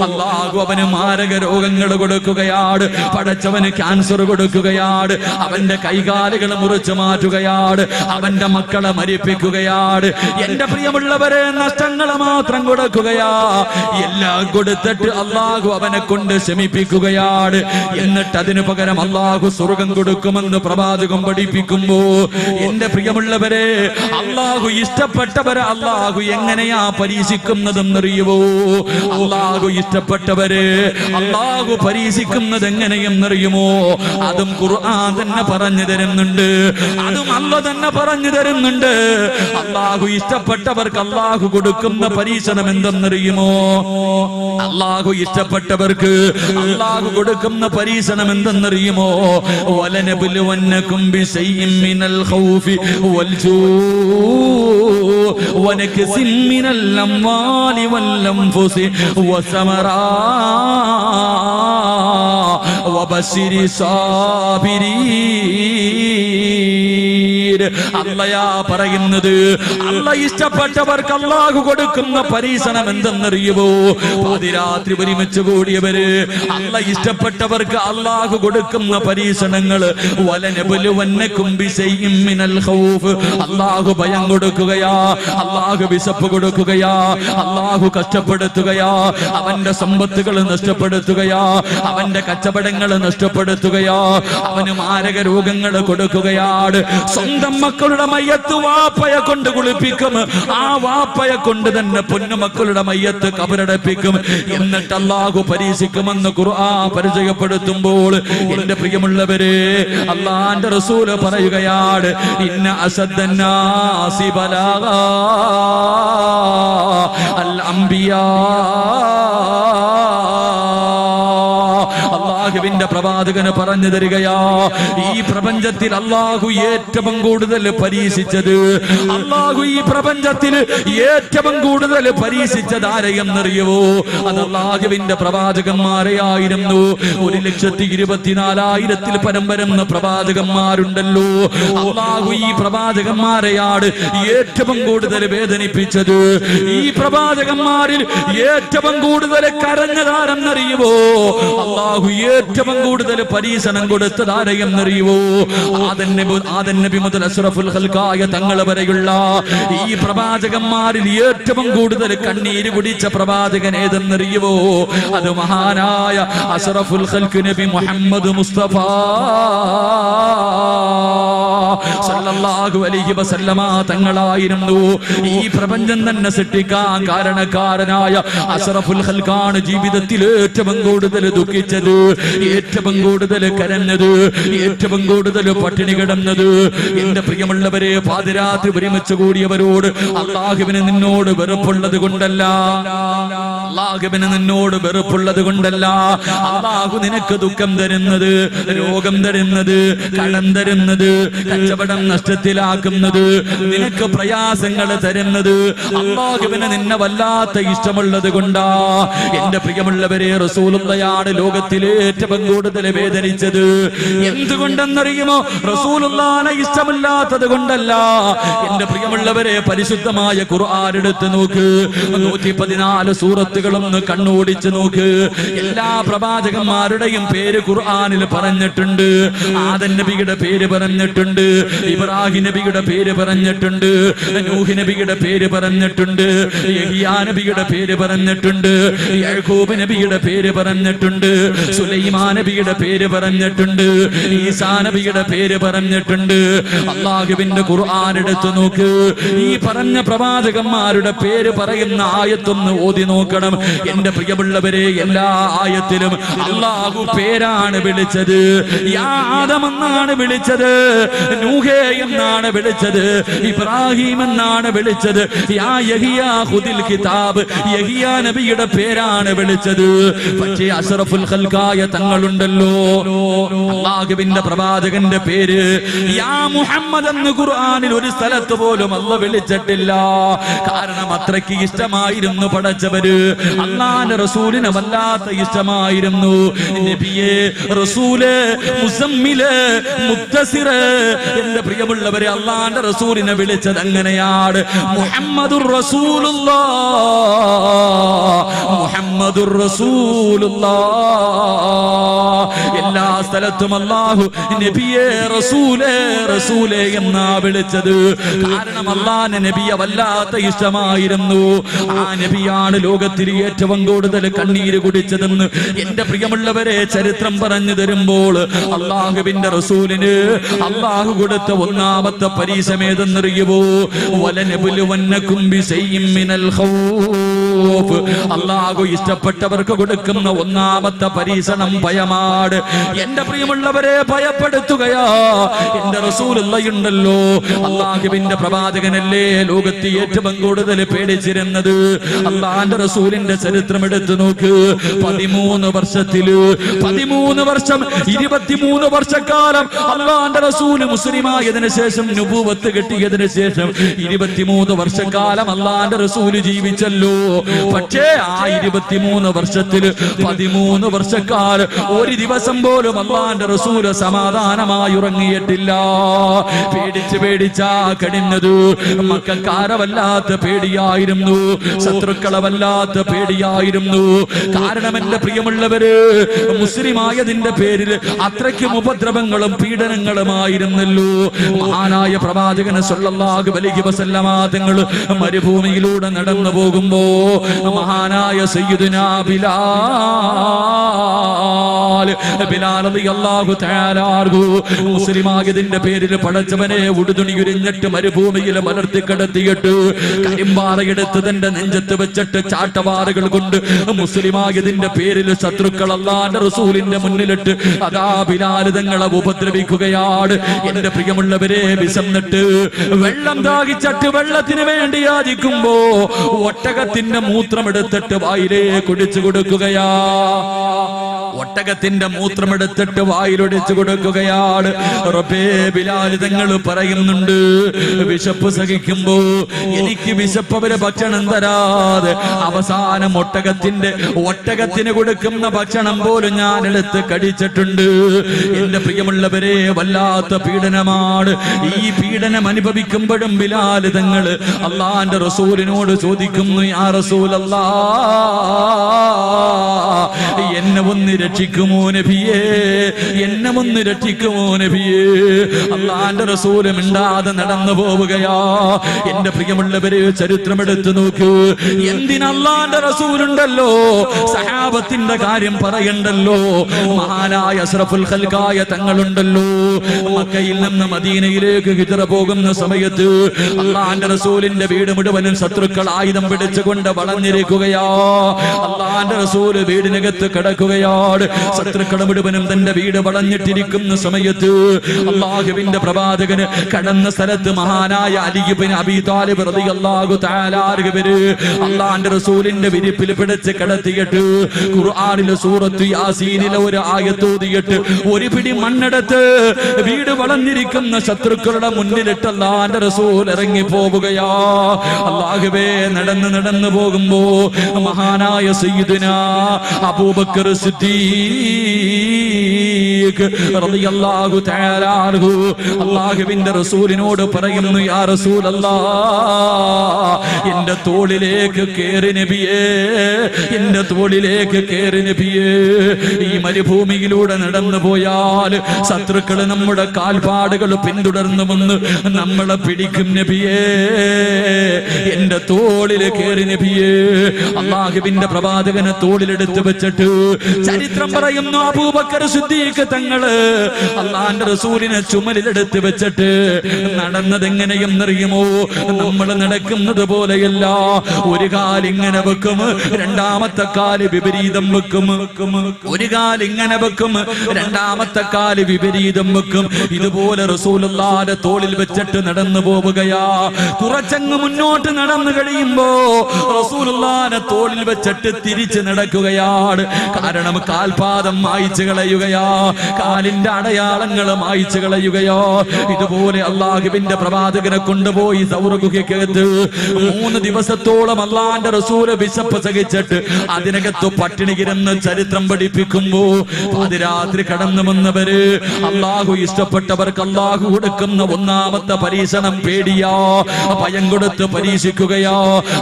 അല്ലാഹു അവന് മാരക രോഗങ്ങൾ കൊടുക്കുകയാണ്. പടച്ചവന് ക്യാൻസർ കൊടുക്കുകയാണ്. അവന്റെ കൈകാലുകൾ മുറിച്ചു മാറ്റുകയാണ്. അവന്റെ മക്കളെ മരിപ്പിക്കുകയാണ്. എന്റെ പ്രിയമുള്ളവരെ, നഷ്ടങ്ങൾ മാത്രം കൊടുക്കുകയാ. എല്ലാം കൊടുത്തിട്ട് അല്ലാഹു അവനെ കൊണ്ട് ശമിപ്പിക്കുകയാണ്. എന്നിട്ട് അതിനു പകരം അല്ലാഹു സ്വർഗം കൊടുക്കുമെന്ന് പ്രവാചകം പഠിപ്പിക്കുമ്പോ, എന്റെ പ്രിയമുള്ളവരെ, അല്ലാഹു ഇഷ്ടപ്പെട്ടവരെ അല്ലാഹു എങ്ങനെയാ പരീക്ഷിക്കുന്നതെന്നറിയുവോ? അല്ലാഹു ഇഷ്ടപ്പെട്ടവരെ അല്ലാഹു പരീക്ഷിക്കുന്നത് എങ്ങനെയെന്നറിയുമോ? അതും ഖുർആൻ തന്നെ പറഞ്ഞു തരുന്നുണ്ട്. അതും അല്ലാഹു തന്നെ പറഞ്ഞു തരുന്നുണ്ട്. അല്ലാഹു ഇഷ്ടപ്പെട്ടവർക്ക് അല്ലാഹു കൊടുക്കുന്ന പരീക്ഷണം എന്തെന്നറിയുമോ? അല്ലാഹു ഇഷ്ടപ്പെട്ടവർക്ക് അല്ലാഹു കൊടുക്കുന്ന പരീക്ഷണം എന്തെന്നറിയുമോ? വലനബ്ലുവന്നകും ബിശൈഇൻ മിനൽ ഖൗഫി വൽ ജൂഇ വനക്സിൻ മിനൽ അംവാലി വൽ അൻഫുസി വസമറാത്ത് വബശിരി സാബിരീൻ. അല്ലാഹ് പറയുന്നത്, അല്ലാഹ് ഇഷ്ടപ്പെട്ടവർക്ക് അല്ലാഹു കൊടുക്കുന്ന പരീക്ഷണം എന്തെന്നറിയുമോ? പാതിരാത്രി ഒരുമിച്ച് കൂടിയവര്, അല്ലാഹ് ഇഷ്ടപ്പെട്ടവർക്ക് അല്ലാഹു കൊടുക്കുന്ന പരീക്ഷണങ്ങൾ വലനബ്ലുവന്നകും ബിശൈഇൻ മിനൽ ഖൗഫ്. അല്ലാഹു ഭയം കൊടുക്കുകയാ, അല്ലാഹു വിശപ്പ് കൊടുക്കുകയാ, അല്ലാഹു കഷ്ടപ്പെടുത്തുകയാ, അവന്റെ സമ്പത്തുകൾ നഷ്ടപ്പെടുത്തുകയാ, അവന്റെ കച്ചവടങ്ങൾ നഷ്ടപ്പെടുത്തുകയാ, അവന് മാരക രോഗങ്ങൾ കൊടുക്കുകയാണ്. സ്വന്തം മക്കളുടെ മയ്യത്ത് വാപ്പയെ കൊണ്ട് കുളിപ്പിക്കും. ആ വാപ്പയെ കൊണ്ട് തന്നെ പൊന്നുമക്കളുടെ മയ്യത്ത് കബറടപ്പിക്കും. എന്നിട്ട് അല്ലാഹു പരീക്ഷിക്കുമെന്ന് ഖുർആൻ പരിചയപ്പെടുത്തുമ്പോൾ, എന്റെ പ്രിയമുള്ളവരെ, അല്ലാഹുവിന്റെ റസൂൽ പറയുകയാണ്, ഇന്ന അസദ്ദന്നാസി ബലാഗാ അൽ അംബിയാ. അല്ലാഹുവിന്റെ പ്രവാചകന് പറഞ്ഞു തരികയാ, ഈ പ്രപഞ്ചത്തിൽ അള്ളാഹു ഏറ്റവും കൂടുതൽ പരീക്ഷിച്ചത്, അള്ളാഹു ഈ പ്രപഞ്ചത്തിൽ ഏറ്റവും കൂടുതൽ പരീക്ഷിച്ചത് ആരെയെന്നറിയുവോ? അത് അള്ളാഹുവിന്റെ പ്രവാചകന്മാരെയായിരുന്നു. 1,24,000 പരം വരുന്ന പ്രവാചകന്മാരുണ്ടല്ലോ. അള്ളാഹു ഈ പ്രവാചകന്മാരെയാണ് ഏറ്റവും കൂടുതൽ വേദനിപ്പിച്ചത്. ഈ പ്രവാചകന്മാരിൽ ഏറ്റവും കൂടുതൽ കരഞ്ഞതാരെന്നറിയുവോ? അള്ളാഹു ഏറ്റവും കൂടുതൽ പരീക്ഷണം കൊടുത്തതാരെയെന്നറിയുവോ? ആദൻ നബി മുതൽ അഷ്റഫുൽ ഖൽഖായ തങ്ങൾ വരെയുള്ള ഈ പ്രവാചകന്മാരിൽ ഏറ്റവും കൂടുതൽ കണ്ണീര് കുടിച്ച പ്രവാചകൻ ഏതെന്നറിയുവോ? അത് മഹാനായ അഷ്റഫുൽ ഖൽഖ് നബി മുഹമ്മദ് മുസ്തഫ സല്ലല്ലാഹു അലൈഹി വസല്ലമ തങ്ങളായിരുന്നു. ഈ പ്രപഞ്ചം തന്നെ സൃഷ്ടിക്കാൻ കാരണക്കാരനായ അഷ്റഫുൽ ഖൽഖാണ് ജീവിതത്തിൽ ഏറ്റവും കൂടുതൽ ദുഃഖിച്ചത്, ഏറ്റവും കൂടുതൽ കരഞ്ഞത്, ഏറ്റവും കൂടുതൽ പട്ടിണി കിടന്നത്. എന്റെ പ്രിയമുള്ളവരെ, പാതിരാത്രി ഒരുമിച്ച് കൂടിയവരോട് അല്ലാഹുവിന് നിന്നോട് വെറുപ്പുള്ളത് കൊണ്ടല്ല, അല്ലാഹുവിന് നിന്നോട് വെറുപ്പുള്ളത് കൊണ്ടല്ല. അല്ലാഹു നിനക്ക് ദുഃഖം തരുന്നത്, രോഗം തരുന്നത്, കടം തരുന്നത്, കച്ചവടം നഷ്ടത്തിലാക്കുന്നത്, നിനക്ക് പ്രയാസങ്ങൾ തരുന്നത് അല്ലാഹുവിന് നിന്നെ വല്ലാത്ത ഇഷ്ടമുള്ളത് കൊണ്ടാ. എന്റെ പ്രിയമുള്ളവരെ, റസൂലുള്ളയാണ് ലോകത്തിലെ ഏറ്റവും കൂടുതൽ വേദനിച്ചത്. എന്തുകൊണ്ടെന്നറിയുമോ? റസൂലുള്ളാനെ ഇഷ്ടമില്ലാത്തത് കൊണ്ടല്ല. എന്റെ പ്രിയമുള്ളവരെ, പരിശുദ്ധമായ ഖുർആൻ എടുത്ത് നോക്ക്, 114 സൂറത്തുകളൊന്ന് കണ്ണോടിച്ച് നോക്ക്. എല്ലാ പ്രവാചകന്മാരുടെയും പേര് ഖുർആനിൽ പറഞ്ഞിട്ടുണ്ട്. ആദൻ നബിയുടെ പേര് പറഞ്ഞിട്ടുണ്ട്, ഇബ്രാഹിം നബിയുടെ പേര് പറഞ്ഞിട്ടുണ്ട്, നൂഹ് നബിയുടെ പേര് പറഞ്ഞിട്ടുണ്ട്, യഹ്യാ നബിയുടെ പേര് പറഞ്ഞിട്ടുണ്ട്, യാക്കൂബ് നബിയുടെ പേര് പറഞ്ഞിട്ടുണ്ട്, സുലൈമാൻ നബിയുടെ പേര് പറഞ്ഞിട്ടുണ്ട്, ഈസാ നബിയുടെ പേര് പറഞ്ഞിട്ടുണ്ട്. അല്ലാഹുവിന്റെ ഖുർആൻ എടുത്തു നോക്ക്. ഈ പറഞ്ഞ പ്രവാചകന്മാരുടെ പേര് പറയുന്ന ആയത്തൊന്ന് ഓതി നോക്കണം. എന്റെ പ്രിയമുള്ളവരെ, എല്ലാ ആയത്തിലും അല്ലാഹു പേരാണ് വിളിച്ചത്. യാ ആദം എന്നാണ് വിളിച്ചത്, നൂഹേ എന്നാണ് വിളിച്ചത്, ഇബ്രാഹിം എന്നാണ് വിളിച്ചത്, യാ യഹ്യാ ഖുദിൽ കിതാബ്, യഹ്യാ നബിയുടെ പേരാണ് വിളിച്ചത്. പക്ഷേ അഷ്റഫുൽ ഖൽഖായ തങ്ങളുണ്ടല്ലോ, അല്ലാഹുവിന്റെ പ്രവാചകന്റെ പേര് യാ മുഹമ്മദ് എന്ന് ഖുർആനിൽ ഒരു സ്ഥലത്ത് പോലും അല്ലാഹു വിളിച്ചിട്ടില്ല. കാരണം അത്രയ്ക്ക് ഇഷ്ടമായിരുന്നു പടച്ചവര്. അല്ലാഹുവിന്റെ റസൂലിനെ വല്ലാത്ത ഇഷ്ടമായിരുന്നു. നബിയെ, റസൂലേ, മുസമ്മിലേ, മുദ്ദസിറേ. എന്റെ പ്രിയമുള്ളവരെ, അല്ലാഹുവിന്റെ റസൂലിനെ വിളിച്ചത് അങ്ങനെയാണ്, മുഹമ്മദുർ റസൂലുള്ളാഹ്, മുഹമ്മദുർ റസൂലുള്ളാഹ്. എല്ലാ സ്ഥലത്തും അല്ലാഹു നബിയെ, റസൂലേ, റസൂലേ എന്നാ വിളിച്ചത്. കാരണം അല്ലാഹുവിന്റെ നബിയെ വല്ലാത്ത ഇഷ്ടമായിരുന്നു. ആ നബിയാണ് ലോകത്തിൽ ഏറ്റവും കൂടുതൽ കണ്ണീര് കുടിച്ചതെന്ന് എന്റെ പ്രിയമുള്ളവരെ ചരിത്രം പറഞ്ഞു തരുമ്പോൾ അല്ലാഹുവിന്റെ റസൂലിന് അല്ലാഹു കൊടുത്ത ഒന്നാമത്തെ പരീക്ഷമേതെന്നറിയുമോ? വലനബുലുവന്നകും ബിശൈഇൻ മിനൽ ഖൗഫ്. അല്ലാഹു ഇഷ്ടപ്പെട്ടവർക്ക് കൊടുക്കുന്ന ഒന്നാമത്തെ പരീക്ഷണം ഭയമാണ്. എന്റെ പ്രിയമുള്ളവരെ, ഭയപ്പെടുത്തുകയാ. എന്റെ റസൂലുള്ളയുണ്ടല്ലോ, അല്ലാഹുവിന്റെ പ്രവാചകനല്ലേ ലോകത്ത് ഏറ്റവും കൂടുതൽ പേടിച്ചിരുന്നത്. അല്ലാഹുവിന്റെ റസൂലിന്റെ ചരിത്രം എടുത്തു നോക്ക്. 13 വർഷത്തില് 13 വർഷം 23 വർഷക്കാലം അല്ലാഹുവിന്റെ റസൂൽ മുസ്ലിമായതിനു ശേഷം, നുബുവത്ത് കിട്ടിയതിനു ശേഷം 23 വർഷക്കാലം അല്ലാഹുവിന്റെ റസൂൽ ജീവിച്ചല്ലോ. പക്ഷേ ആ 23 വർഷത്തില് 13 വർഷക്കാലം ഒരു ദിവസം പോലും അല്ലാഹുവിന്റെ റസൂൽ സമാധാനമായി ഉറങ്ങിയിട്ടില്ല. പേടിച്ച് പേടിച്ചാ കഴിഞ്ഞത്. മക്കക്കാരെ വല്ലാത്ത പേടിയായിരുന്നു, ശത്രുക്കളെ വല്ലാത്ത പേടിയായിരുന്നു. കാരണം എന്റെ പ്രിയമുള്ളവര്, മുസ്ലിമായതിന്റെ പേരിൽ അത്രയ്ക്കും ഉപദ്രവങ്ങളും പീഡനങ്ങളുമായിരുന്നല്ലോ. മഹാനായ പ്രവാചകൻ സല്ലല്ലാഹു അലൈഹി വസല്ലമ തങ്ങൾ മരുഭൂമിയിലൂടെ നടന്നു പോകുമ്പോ മഹാനായ സയ്യിദുനാ ബിലാൽ റളിയല്ലാഹു തആല അൻഹു മുസ്ലിമായതിന്റെ പേരിൽ പടച്ചവനെ ഉടുതുണി ഉരിഞ്ഞിട്ട് മരുഭൂമിയിൽ മലർത്തി കിടത്തിയിട്ട് കരിമ്പാറയെടുത്ത് തന്റെ നെഞ്ചത്ത് വെച്ചിട്ട് ചാട്ടവാറുകൾ കൊണ്ട് മുസ്ലിമായതിന്റെ പേരിൽ ശത്രുക്കൾ അല്ലാഹുവിന്റെ റസൂലിന്റെ മുന്നിലിട്ട് അതാ ബിലാൽ തങ്ങളെ ഉപദ്രവിക്കുകയാണ്. എന്റെ പ്രിയമുള്ളവരെ, വിശന്നിട്ട് വെള്ളം ദാഹിച്ചിട്ട് വെള്ളത്തിന് വേണ്ടി യാചിക്കുമ്പോ ഒട്ടകത്തിന്റെ മൂത്രമെടുത്തിട്ട് വായിലേ കുടിച്ചു കൊടുക്കുകയാ. ഒട്ടകത്തിന്റെ മൂത്രമെടുത്തിട്ട് വായിലൊടിച്ചു കൊടുക്കുകയാണ്. റബ്ബേ, ബിലാൽ തങ്ങൾ പറയുന്നുണ്ട്, വിശപ്പ് സഹിക്കുമ്പോ എനിക്ക് വിശപ്പവര് ഭക്ഷണം തരാതെ അവസാനം ഒട്ടകത്തിന് കൊടുക്കുന്ന ഭക്ഷണം പോലും ഞാൻ എടുത്ത് കടിച്ചിട്ടുണ്ട്. എന്റെ പ്രിയമുള്ളവരെ, വല്ലാത്ത പീഡനമാണ്. ഈ പീഡനം അനുഭവിക്കുമ്പോഴും ബിലാൽ തങ്ങൾ അള്ളാന്റെ റസൂലിനോട് ചോദിക്കുന്നു, യാ റസൂലല്ലാഹ്, എന്നെ ഒന്ന് രക്ഷിക്കുമോ നബിയേ, എന്നെ ഒന്ന് രക്ഷിക്കുമോ നബിയേ. അള്ളാന്റെ റസൂല് മിണ്ടാതെ നടന്നു പോവുകയാ. എന്റെ പ്രിയമുള്ളവരെ, ചരിത്രമെടുത്തു നോക്കൂ. എന്തിന് അള്ളാന്റെ റസൂലുണ്ടല്ലോ, സഹാബത്തിന്റെ കാര്യം പറയണ്ടല്ലോ. മഹാനായ അസ്റഫുൽ ഖൽഖായ തങ്ങളുണ്ടല്ലോ. മക്കയിൽ നിന്ന് മദീനയിലേക്ക് ഹിജ്റ പോകുന്ന സമയത്ത് അള്ളാന്റെ റസൂലിന്റെ വീട് മുഴുവനും ശത്രുക്കൾ ആയുധം പിടിച്ചുകൊണ്ട് വളഞ്ഞിരിക്കുകയാ. അള്ളാന്റെ റസൂല് വീടിനകത്ത് കിടക്കുകയാണ്. ശത്രുക്കൾ മുഴുവനും തന്റെ വീട് വളഞ്ഞിട്ടിരിക്കുന്ന സമയത്ത് അള്ളാഹുവിന്റെ പ്രവാചകന് കടന്ന സ്ഥലത്ത് മഹാനായ അലി ഇബ്നു അബീ ത്വാലിബ് റളിയല്ലാഹു തആല അൻഹു അള്ളാന്റെ റസൂലിന്റെ വിരിപ്പിൽ പിടിച്ച് കിടത്തിയിട്ട് ഖുർആനിലെ സൂറത്ത് യാസീനിലെ ഒരു ആയത്ത് ഓതിയിട്ട് ഒരു പിടി മണ്ണെടുത്ത് വീട് വളഞ്ഞിരിക്കുന്ന ശത്രുക്കളുടെ മുന്നിലിട്ട് അള്ളാന്റെ റസൂൽ ഇറങ്ങി പോവുകയാ. അല്ലാഹുവേ, നടന്നു പോകുമ്പോ മഹാനായ സയ്യിദുനാ അബൂബക്കർ സിദ്ദീഖ് റളിയല്ലാഹു തആല അൻഹു അല്ലാഹുവിന്റെ റസൂലിനോട് പറയുന്നു, യാ റസൂലല്ലാഹ്, എന്റെ തോളിലേക്ക് കേറി നബിയേ, എന്റെ തോളിലേക്ക് കേറി നബിയേ. ഈ മരുഭൂമിയിലൂടെ നടന്നു പോയാൽ ശത്രുക്കൾ നമ്മുടെ കാൽപാടുകൾ പിന്തുടർന്നു വന്ന് നമ്മളെ പിടിക്കും നബിയേ, എന്റെ തോളില് കേറി നബിയേ. അല്ലാഹുവിന്റെ പ്രവാചകനെ തോളിലെടുത്ത് വെച്ചിട്ട് ചരിത്രം പറയുന്നു, അബൂബക്കർ സിദ്ദീഖ് തങ്ങള് അള്ളാന്റെ റസൂലിനെ ചുമലിലെടുത്ത് വെച്ചിട്ട് നടന്നത് എങ്ങനെയെന്നറിയുമോ? നമ്മൾ നടക്കുന്നത് പോലെയല്ല. ഒരു കാലിങ്ങനെ വെക്കും, രണ്ടാമത്തെ കാല് വിപരീതം വെക്കും. ഒരു കാലിങ്ങനെ വെക്കും, രണ്ടാമത്തെ കാല് വിപരീതം വെക്കും. ഇതുപോലെ റസൂലുള്ളാഹിന്റെ തോളിൽ വെച്ചിട്ട് നടന്നു പോവുകയാ. കുറച്ചങ്ങ് മുന്നോട്ട് നടന്നു കഴിയുമ്പോ റസൂലുള്ളാഹിന്റെ തോളിൽ വെച്ചിട്ട് തിരിച്ച് നടക്കുകയാണ്. കാരണം കാൽപാദം മായ്ച്ചു കളയുകയാ, കാലിന്റെ അടയാളങ്ങൾ മായ്ച്ചു കളയുകയോ. ഇതുപോലെ അള്ളാഹുവിന്റെ പ്രവാചകനെ കൊണ്ടുപോയി സൗർ ഗുഹയ്ക്കകത്ത് 3 ദിവസത്തോളം അള്ളാന്റെ റസൂല് വിശപ്പ് സഹിച്ചിട്ട് അതിനകത്ത് പട്ടിണി കിടന്ന് ചരിത്രം പഠിപ്പിക്കുമ്പോ പാതിരാത്രി കടന്നു വന്നവര് അള്ളാഹു ഇഷ്ടപ്പെട്ടവർക്ക് അള്ളാഹു കൊടുക്കുന്ന ഒന്നാമത്തെ പരീക്ഷണം പേടിയാ, ഭയം കൊടുത്ത് പരീക്ഷിക്കുകയാ.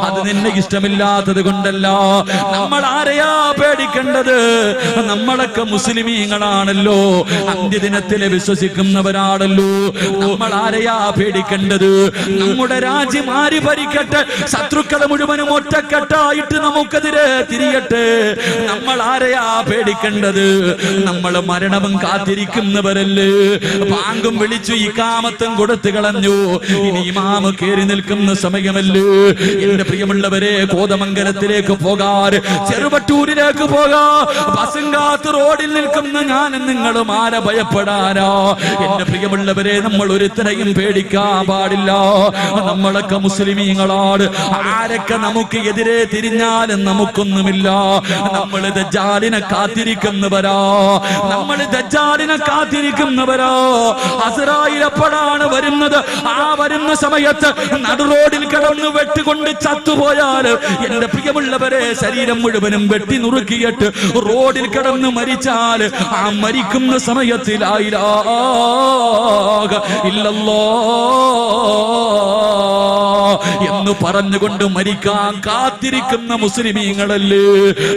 അത് നിന്നെ ഇഷ്ടമില്ലാത്തത് കൊണ്ടല്ല. നമ്മൾ ആരെയാ പേടിക്കേണ്ടത്? നമ്മളൊക്കെ മുസ്ലിമീങ്ങളാണല്ലോ, അന്ത്യദിനത്തിലെ വിശ്വസിക്കുന്നവരാണല്ലോ. നമ്മൾ ആരെയാ പേടിക്കേണ്ടത്? നമ്മുടെ രാജ്യം ആര് ഭരിക്കട്ടെ, ശത്രുക്കളെ മുഴുവനും ഒറ്റക്കെട്ടായിട്ട് നമുക്കെതിരെ തിരിയട്ടെ. നമ്മൾ ആരെയാ പേടിക്കേണ്ടത്? നമ്മൾ മരണവും കാത്തിരിക്കുന്നവരല്ലേ. ബാങ്കും വിളിച്ചു, ഇഖാമത്തും കൊടുത്തു കളഞ്ഞു. ഇനി ഇമാമ് കേറി നിൽക്കുന്ന സമയമല്ലേ. എന്റെ പ്രിയമുള്ളവരെ, കോതമംഗലത്തിലേക്ക് പോകാൻ, ചെറുവട്ടൂരിലേക്ക് പോകാ, ബസും കാത്ത് റോഡിൽ നിൽക്കുന്ന ഞാനും നിങ്ങളും ആരെ ഭയപ്പെടാനോ? എന്റെ പ്രിയമുള്ളവരെ, നമ്മൾ ഒരുത്തരെയും പേടിക്കാൻ പാടില്ല. നമ്മളൊക്കെ മുസ്ലിമീങ്ങളാണ്. ആരൊക്കെ നമുക്ക് എതിരെ തിരിഞ്ഞാലും നമുക്കൊന്നുമില്ല. നമ്മൾ ദജ്ജാലിനെ കാത്തിരിക്കുന്നവരാ, നമ്മൾ ദജ്ജാലിനെ കാത്തിരിക്കുന്നവരാ. അസ്റായിൽ എപ്പോഴാണ് വരുന്നത്? ആ വരുന്ന സമയത്ത് നടുറോഡിൽ കിടന്ന് വെട്ടുകൊണ്ട് ചത്തുപോയാൽ എന്റെ പ്രിയമുള്ളവരെ, ശരീരം മുഴുവനും വെട്ടി നുറുക്കിയിട്ട് റോഡിൽ കിടന്ന് മരിച്ചാൽ ആ മരിക്കുന്ന സമയത്ത് ലാ ഇലാഹ ഇല്ലല്ലാഹ് എന്ന് പറഞ്ഞുകൊണ്ട് മരിക്കാൻ കാത്തിരിക്കുന്ന മുസ്ലിമീങ്ങളല്ലേ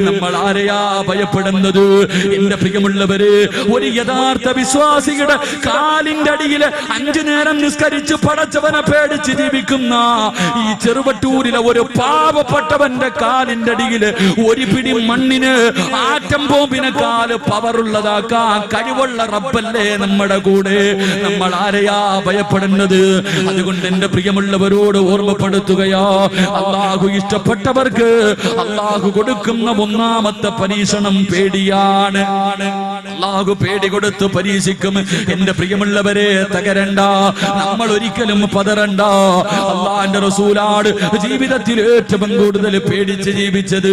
നമ്മൾ. ആരെയാ ഭയപ്പെടുന്നത്? എന്റെ പ്രിയമുള്ളവര്, ഒരു യഥാർത്ഥ വിശ്വാസിയുടെ കാലിന്റെ അടിയിൽ 5 നേരം നിസ്കരിച്ച് പടച്ചവനെ പേടിച്ച് ജീവിക്കുന്ന ഈ ചെറുവട്ടൂരിലെ ഒരു പാവപ്പെട്ടവന്റെ കാലിന്റെ അടിയിൽ ഒരു പിടി മണ്ണിന് ആറ്റം ബോംബിനെക്കാൾ പവറുള്ളതാക്കാൻ കഴിവുള്ള റബ്ബല്ലേ നമ്മുടെ കൂടെ. നമ്മൾ ആരെയാ ഭയപ്പെടുന്നത്? അതുകൊണ്ട് എന്റെ പ്രിയമുള്ളവരോട് ഓർമ്മപ്പെടുത്തുകയാ, അള്ളാഹു ഇഷ്ടപ്പെട്ടവർക്ക് അള്ളാഹു കൊടുക്കുന്ന ഒന്നാമത്തെ പരീക്ഷണം പേടിയാണ്. അള്ളാഹു പേടി കൊടുത്ത് പരീക്ഷിക്കും. എന്റെ പ്രിയമുള്ളവരെ, തകരണ്ട, നമ്മൾ ഒരിക്കലും പതറണ്ട. അള്ളാന്റെ റസൂലാണ് ജീവിതത്തിൽ ഏറ്റവും കൂടുതൽ പേടിച്ച് ജീവിച്ചത്.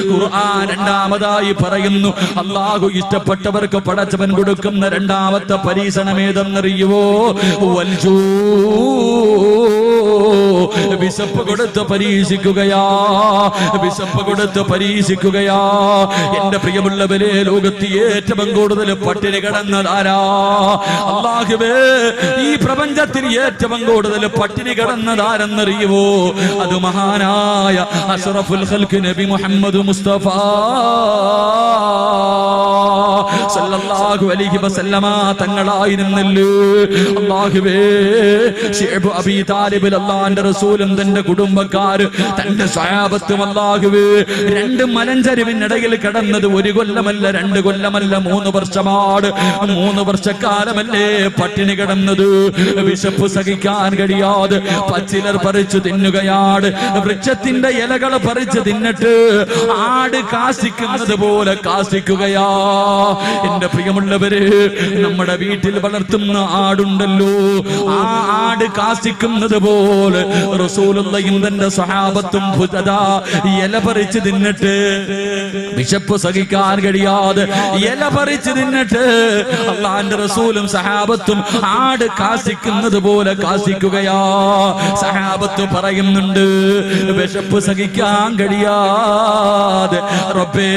ഖുർആൻ രണ്ടാമതായി പറയുന്നു, പറയുന്നു, അള്ളാഹു ഇഷ്ടപ്പെട്ടവർക്ക് പടച്ചവൻ കൊടുക്കുന്ന രണ്ടാമത്തെ പരീക്ഷണമേതെന്നറിയുവോ? വൽജൂ, വിശപ്പ് കൊടുത്ത് പരീക്ഷിക്കുകയാ, വിശപ്പ് കൊടുത്ത് പരീക്ഷിക്കുകയാ. എന്റെ പ്രിയമുള്ളവരെ, ലോകത്ത് ഏറ്റവും കൂടുതൽ പട്ടിണി കിടന്നതാരാ? അല്ലാഹുവേ, ഈ പ്രപഞ്ചത്തിൽ ഏറ്റവും കൂടുതൽ പട്ടിണി കിടന്നതാരെന്നറിയുവോ? അത് മഹാനായ അഷ്റഫുൽ ഖൽഖ് നബി മുഹമ്മദ് മുസ്തഫ സല്ലല്ലാഹു അലൈഹി വസല്ലമ തങ്ങളായിരുന്നല്ലോ. അല്ലാഹുവേ, ശൈബ് അബീ താലിബ്, അല്ലാഹുവിന്റെ റസൂലും തന്റെ കുടുംബക്കാര്, തന്റെ സ്വഹാബത്തും അല്ലാഹുവേ, രണ്ട് മലഞ്ചരിവിനിടയിൽ കിടന്നത് 1 കൊല്ലമല്ല, 2 കൊല്ലമല്ല, 3 വർഷമാണ്. 3 വർഷക്കാലമല്ലേ പട്ടിണി കിടന്നത്. വിശപ്പ് സഹിക്കാൻ കഴിയാതെ പച്ചിലർ പറിച്ചു തിന്നുകയാണ്. വൃക്ഷത്തിന്റെ ഇലകൾ പറിച്ച് തിന്നിട്ട് ആട് കാസിക്കുന്നത് പോലെ കാസിക്കുകയാ. എന്റെ പ്രിയമുള്ളവര്, നമ്മുടെ വീട്ടിൽ വളർത്തുന്ന ആടുണ്ടല്ലോ, ആ ആട് കാസിക്കുന്നത് പോലെ റസൂലുള്ളാഹിയും തന്റെ സ്വഹാബത്തും ഇല പറിച്ച് തിന്നിട്ട്, വിശപ്പ് സഹിക്കാൻ കഴിയാതെ ഇല പറിച്ച് തിന്നിട്ട് അല്ലാഹുവിന്റെ റസൂലും സഹാബത്തും ആട് കാസിക്കുന്നത് പോലെ കാസിക്കുകയാ. സഹാബത്ത് പറയുന്നുണ്ട്, വിശപ്പ് സഹിക്കാൻ കഴിയാതെ റബ്ബേ,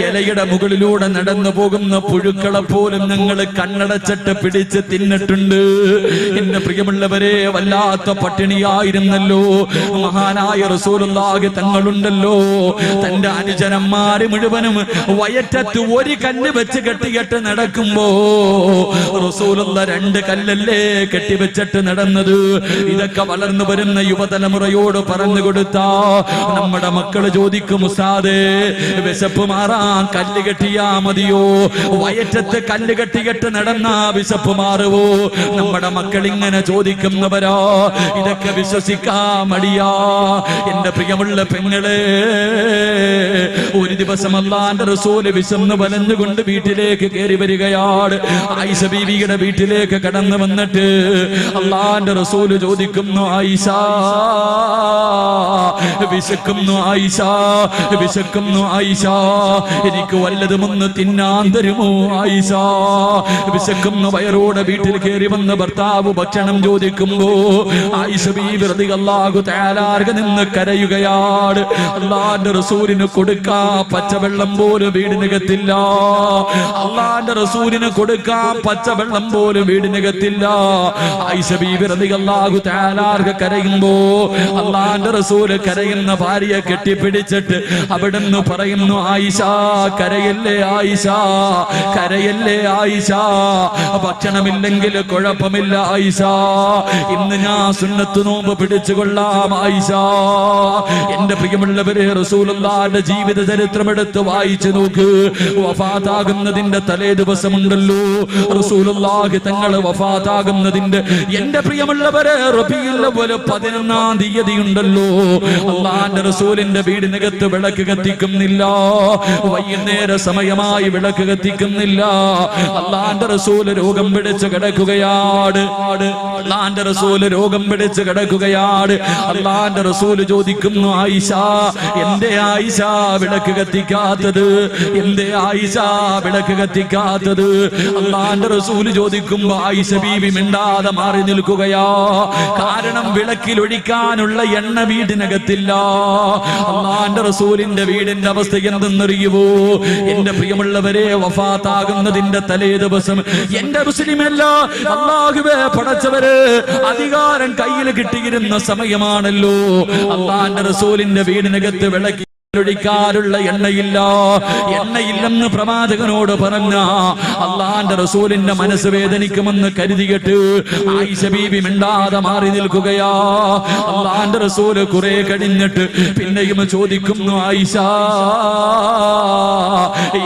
ഇലയുടെ മുകളിലൂടെ നടന്നു പോകുന്ന പുഴുക്കളെ പോലും ഞങ്ങൾ കണ്ണടച്ചിട്ട് പിടിച്ച് തിന്നിട്ടുണ്ട്. എന്റെ പ്രിയമുള്ളവരെ, വല്ലാത്ത പട്ടിണിയായിരുന്നല്ലോ. മഹാനായ റസൂലുള്ളാഹി തങ്ങളുണ്ടല്ലോ, തന്റെ അനുജനന്മാര് മുഴുവനും വയറ്റത്ത് 1 കല്ല് വെച്ച് കെട്ടിയിട്ട് നടക്കുമ്പോ റസൂലുള്ള 2 കല്ലല്ലേ കെട്ടിവെച്ചിട്ട് നടന്നത്. ഇതൊക്കെ വളർന്നു വരുന്ന യുവതലമുറയോട് പറഞ്ഞു കൊടുത്താ നമ്മുടെ മക്കള് ചോദിക്കും, ഉസ്താദേ, വിശപ്പ് മാറാൻ കല്ല് കെട്ടിയാ മതിയോ? വയറ്റത്ത് കല്ല് കെട്ടിയിട്ട് നടന്നാ വിശപ്പ് മാറുവോ? നമ്മുടെ മക്കൾ ഇങ്ങനെ ചോദിക്കുന്നവരാ. ഇതൊക്കെ വിശ്വസിക്കാൻ മടിയാ. എന്റെ പ്രിയമുള്ള പെങ്ങളെ, ഒരു ദിവസം അല്ലാഹുവിന്റെ റസൂൽ വിശന്ന് വലഞ്ഞുകൊണ്ട് വീട്ടിലേക്ക് കയറി വരികയാണ്. ആയിഷ ബീവിയുടെ വീട്ടിലേക്ക് കടന്നു വന്നിട്ട് അല്ലാഹുവിന്റെ റസൂൽ ചോദിക്കുന്നു, ആയിഷ, വിശക്കുന്നു ആയിഷ, വിശക്കുന്നു ആയിഷ, എനിക്ക് വല്ലതുമൊന്ന് തിന്നാൻ തരുമോ ആയിഷ? വിശക്കുന്ന വയറോടെ വീട്ടിൽ കയറി വന്ന് ഭർത്താവ് ഭക്ഷണം ചോദിക്കുമ്പോ ആയിഷ ബീവി റളിയല്ലാഹു തആല നിന്ന് കരയുകയാണ്. അല്ലാഹുവിന്റെ റസൂലിന് കൊടുക്കാൻ പച്ചവെള്ളം പോലും വീടിനകത്തില്ല. അല്ലാഹുവിന്റെ റസൂലിന് കൊടുക്കാൻ പച്ചവെള്ളം പോലും വീടിനകത്തില്ല. ആയിഷ ബീവി റളിയല്ലാഹു തആല കരയുമ്പോ അല്ലാഹുവിന്റെ റസൂല് കരയുന്ന ഭാര്യയെ കെട്ടിപ്പിടിച്ചിട്ട് അവിടുന്ന് പറയുന്നു, ആയിഷ, കരയല്ലേ ആയിഷ, കരയല്ലേ ആയിഷ, ഭക്ഷണമില്ലെങ്കിൽ കുഴപ്പമില്ല ആയിഷ, ഇന്ന് ഞാൻ സുന്നത്ത് നോമ്പ് പിടിച്ചുകൊള്ളാം ആയിഷ. എന്റെ പ്രിയമുള്ളവരെ, റസൂലുള്ളാഹിന്റെ ജീവിത ചരിത്രം എടുത്ത് വായിച്ചു നോക്ക്. വഫാത്താകുന്നതിന്റെ തലേ ദിവസമുണ്ടല്ലോ, റസൂലുള്ളാഹി തങ്ങൾ വഫാത്താകുന്നതിന്റെ, എന്റെ പ്രിയമുള്ളവരെ, റബീഉൽ അവ്വൽ 11-ാം തീയതി ഉണ്ടല്ലോ, അല്ലാഹുവിന്റെ റസൂലിന്റെ വീടിനകത്ത് വിളക്ക് കത്തിക്കുന്നില്ല. വൈകുന്നേര സമയമായി വിളക്ക് കത്തിക്കുന്നില്ല. അല്ലാഹുവിന്റെ റസൂൽ രോഗം പിടിച്ച് കിടക്കുകയാണ്. അല്ലാഹുവിന്റെ റസൂൽ രോഗം പിടിച്ച് കിടക്കുകയാണ്. അല്ലാഹുവിന്റെ റസൂൽ ചോദിക്കുന്നു, ആയിഷ, എന്തേ ആയിഷ വിളക്ക് കത്തിക്കാത്തത്? എന്തേ ആയിഷ വിളക്ക് കത്തിക്കാത്തത്? അല്ലാഹുവിന്റെ റസൂൽ ചോദിക്കുമ്പോ ആയിഷ ബീവി മിണ്ടാതെ മാറി നിൽക്കുകയാ. കാരണം വിളക്കിൽ ഒഴിക്കാനുള്ള എണ്ണ വീടിനകത്തില്ല. അല്ലാഹുവിന്റെ റസൂലിന്റെ വീടിന്റെ അവസ്ഥ എന്തെന്നറിയുവോ? എന്റെ പ്രിയമുള്ളവരെ, വഫാത്താകുന്നതിന്റെ തലേ ദിവസം, എന്റെ മുസ്ലിമല്ല, അല്ലാഹുവേ പടച്ചവരെ, അധികാരം കയ്യിൽ കിട്ടിയിരുന്ന സമയമാണല്ലോ. അല്ലാഹുവിന്റെ റസൂലിന്റെ വീടിനകത്ത് വിളക്കി ഒഴിക്കാനുള്ള എണ്ണയില്ല. എണ്ണയില്ലെന്ന് പ്രവാചകനോട് പറഞ്ഞ അല്ലാഹുവിന്റെ റസൂലിന്റെ മനസ്സ് വേദനിക്കുമെന്ന് കരുതിയിട്ട് ആയിഷ ബീബി മിണ്ടാതെ മാറി നിൽക്കുകയാ. അല്ലാഹുവിന്റെ റസൂല് കുറെ കഴിഞ്ഞിട്ട് പിന്നെയും ചോദിക്കുന്നു, ആയിഷ,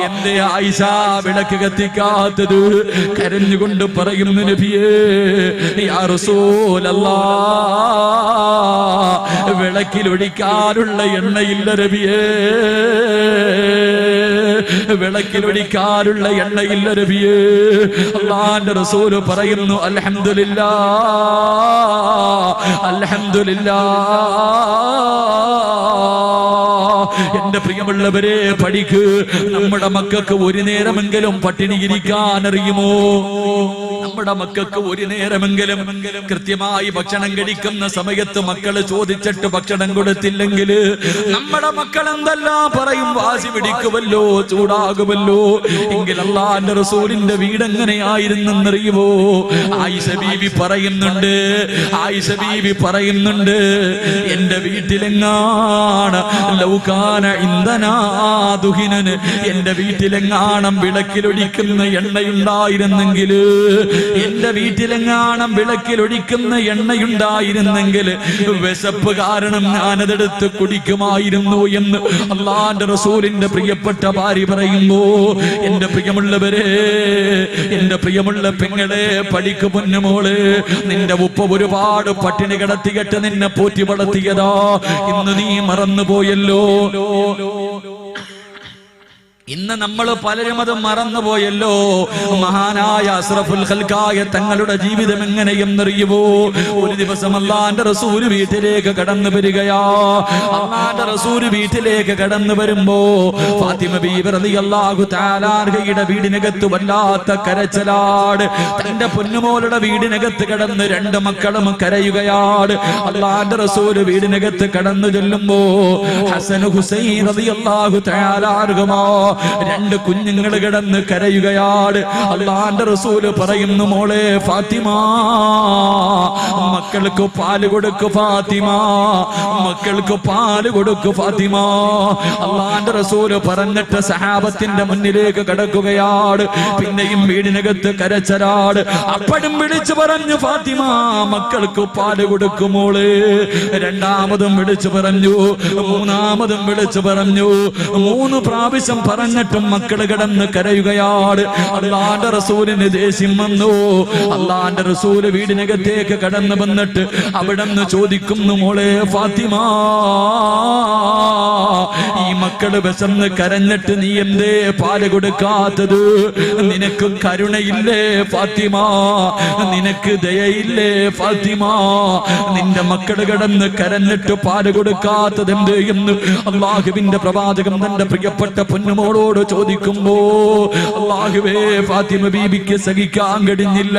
എന്തേ ആയിഷ വിളക്ക് കത്തിക്കാത്തത്? കരഞ്ഞുകൊണ്ട് പറയുന്നു, നബിയേ, യാ റസൂലല്ലാഹ്, വിളക്കിൽ ഒഴിക്കാനുള്ള എണ്ണയില്ല നബിയേ, വിളക്കിൽ ഒഴിക്കാനുള്ള എണ്ണയില്ല നബിയേ. അല്ലാഹുവിന്റെ റസൂല് പറയുന്നു, അൽഹംദുലില്ലാഹ്, അൽഹംദുലില്ലാഹ്, എന്റെ പ്രിയമുള്ളവരെ പഠിക്ക്. നമ്മുടെ മക്കൾക്ക് ഒരു നേരമെങ്കിലും പട്ടിണിയിരിക്കാൻ അറിയുമോ? നമ്മുടെ മക്കൾക്ക് ഒരു നേരമെങ്കിലും കൃത്യമായി ഭക്ഷണം കഴിക്കുന്ന സമയത്ത് മക്കള് ചോദിച്ചിട്ട് ഭക്ഷണം കൊടുത്തില്ലെങ്കിൽ നമ്മുടെ മക്കൾ എന്തെല്ലാം പറയും? വാശി പിടിക്കുമല്ലോ, ചൂടാകുമല്ലോ. എങ്കിൽ അല്ലാഹുവിന്റെ റസൂലിന്റെ വീട് എങ്ങനെയായിരുന്നെന്നറിയുമോ? ആയിഷ ബീവി പറയുന്നുണ്ട്, എന്റെ വീട്ടിലെങ്ങാണ് ലൗകാന ഇന്ധനാ ദുഹിനൻ, എന്റെ വീട്ടിലെങ്ങാണം വിളക്കിലൊഴിക്കുന്ന എണ്ണയുണ്ടായിരുന്നെങ്കിൽ, എന്റെ വീട്ടിലെങ്ങാണം വിളക്കിലൊഴിക്കുന്ന എണ്ണയുണ്ടായിരുന്നെങ്കിൽ വിശപ്പ് കാരണം ഞാനതെടുത്ത് കുടിക്കുമായിരുന്നു എന്ന് അല്ലാഹുവിന്റെ റസൂലിന്റെ പ്രിയപ്പെട്ട ഭാര്യ പറയുമ്പോ, എന്റെ പ്രിയമുള്ളവരെ, എന്റെ പ്രിയമുള്ള പെങ്ങളെ, പഠിക്കു പൊന്നുമോള്. നിന്റെ ഉപ്പ ഒരുപാട് പട്ടിണി കിടത്തിയിട്ട് നിന്നെ പോറ്റി വളർത്തിയതാ, ഇന്ന് നീ മറന്നുപോയല്ലോ. ഇന്ന് നമ്മൾ പലരും അത് മറന്നുപോയല്ലോ. മഹാനായ അസ്റഫുൽ ഖൽഖായ തങ്ങളുടെ ജീവിതം എങ്ങനെയെന്നറിയുമോ? ഒരു ദിവസം അല്ലാഹുവിന്റെ റസൂല് വീട്ടിലേക്ക് കടന്നു വരികയാ. അല്ലാഹുവിന്റെ റസൂല് വീട്ടിലേക്ക് കടന്നു വരുമ്പോ ഫാത്തിമ ബീവി റളിയല്ലാഹു തആല അൻഹയുടെ വീടിനകത്ത് വല്ലാത്ത കരച്ചിലാട്. തന്റെ പൊന്നുമോളുടെ വീടിനകത്ത് കടന്ന് രണ്ട് മക്കളും കരയുകയാണ്. അല്ലാഹുവിന്റെ റസൂല് വീടിനകത്ത് കടന്നു ചെല്ലുമ്പോ ഹസൻ ഹുസൈൻ റളിയല്ലാഹു തആല അൻഹുമാ രണ്ട് കുഞ്ഞുങ്ങൾ കിടന്ന് കരയുകയാണ്. അല്ലാഹുവിന്റെ റസൂല് പറയുന്നു, മോളെ ഫാത്തിമ, മക്കൾക്ക് പാല് കൊടുക്കു ഫാത്തിമ, മക്കൾക്ക് പാല് കൊടുക്കു ഫാത്തിമ. അല്ലാഹുവിന്റെ റസൂല് പറഞ്ഞിട്ട് സഹാബത്തിന്റെ മുന്നിലേക്ക് കടക്കുകയാണ്. പിന്നെയും വീടിനകത്ത് കരച്ചരാട്. അപ്പോഴും വിളിച്ചു പറഞ്ഞു, ഫാത്തിമ, മക്കൾക്ക് പാല് കൊടുക്കും മോളെ. രണ്ടാമതും വിളിച്ചു പറഞ്ഞു, മൂന്നാമതും വിളിച്ചു പറഞ്ഞു. 3 പ്രാവശ്യം പറഞ്ഞിട്ടും മക്കള് കിടന്ന് കരയുകയാണ്. അല്ലാഹുവിന്റെ റസൂലിന് ദേഷ്യം വന്നു. അല്ലാഹുവിന്റെ റസൂല് വീടിനകത്തേക്ക് കടന്നു വന്നിട്ട് അവിടെന്ന് ചോദിക്കുന്നു, മോളെ ഫാത്തിമ, ഈ മക്കള് വിശന്ന് കരഞ്ഞിട്ട് നീ എന്തേ പാല് കൊടുക്കാത്തത്? നിനക്ക് കരുണയില്ലേ ഫാത്തിമ? നിനക്ക് ദയയില്ലേ ഫാത്തിമ? നിന്റെ മക്കള് കിടന്ന് കരഞ്ഞിട്ട് പാല് കൊടുക്കാത്തത് എന്ത് എന്ന് അല്ലാഹുവിന്റെ പ്രവാചകൻ തന്റെ പ്രിയപ്പെട്ട പൊന്നുമോളോട് ചോദിക്കുമ്പോ, അല്ലാഹുവേ, ഫാത്തിമ ബീബിക്ക് സഹിക്കാൻ കഴിഞ്ഞില്ല.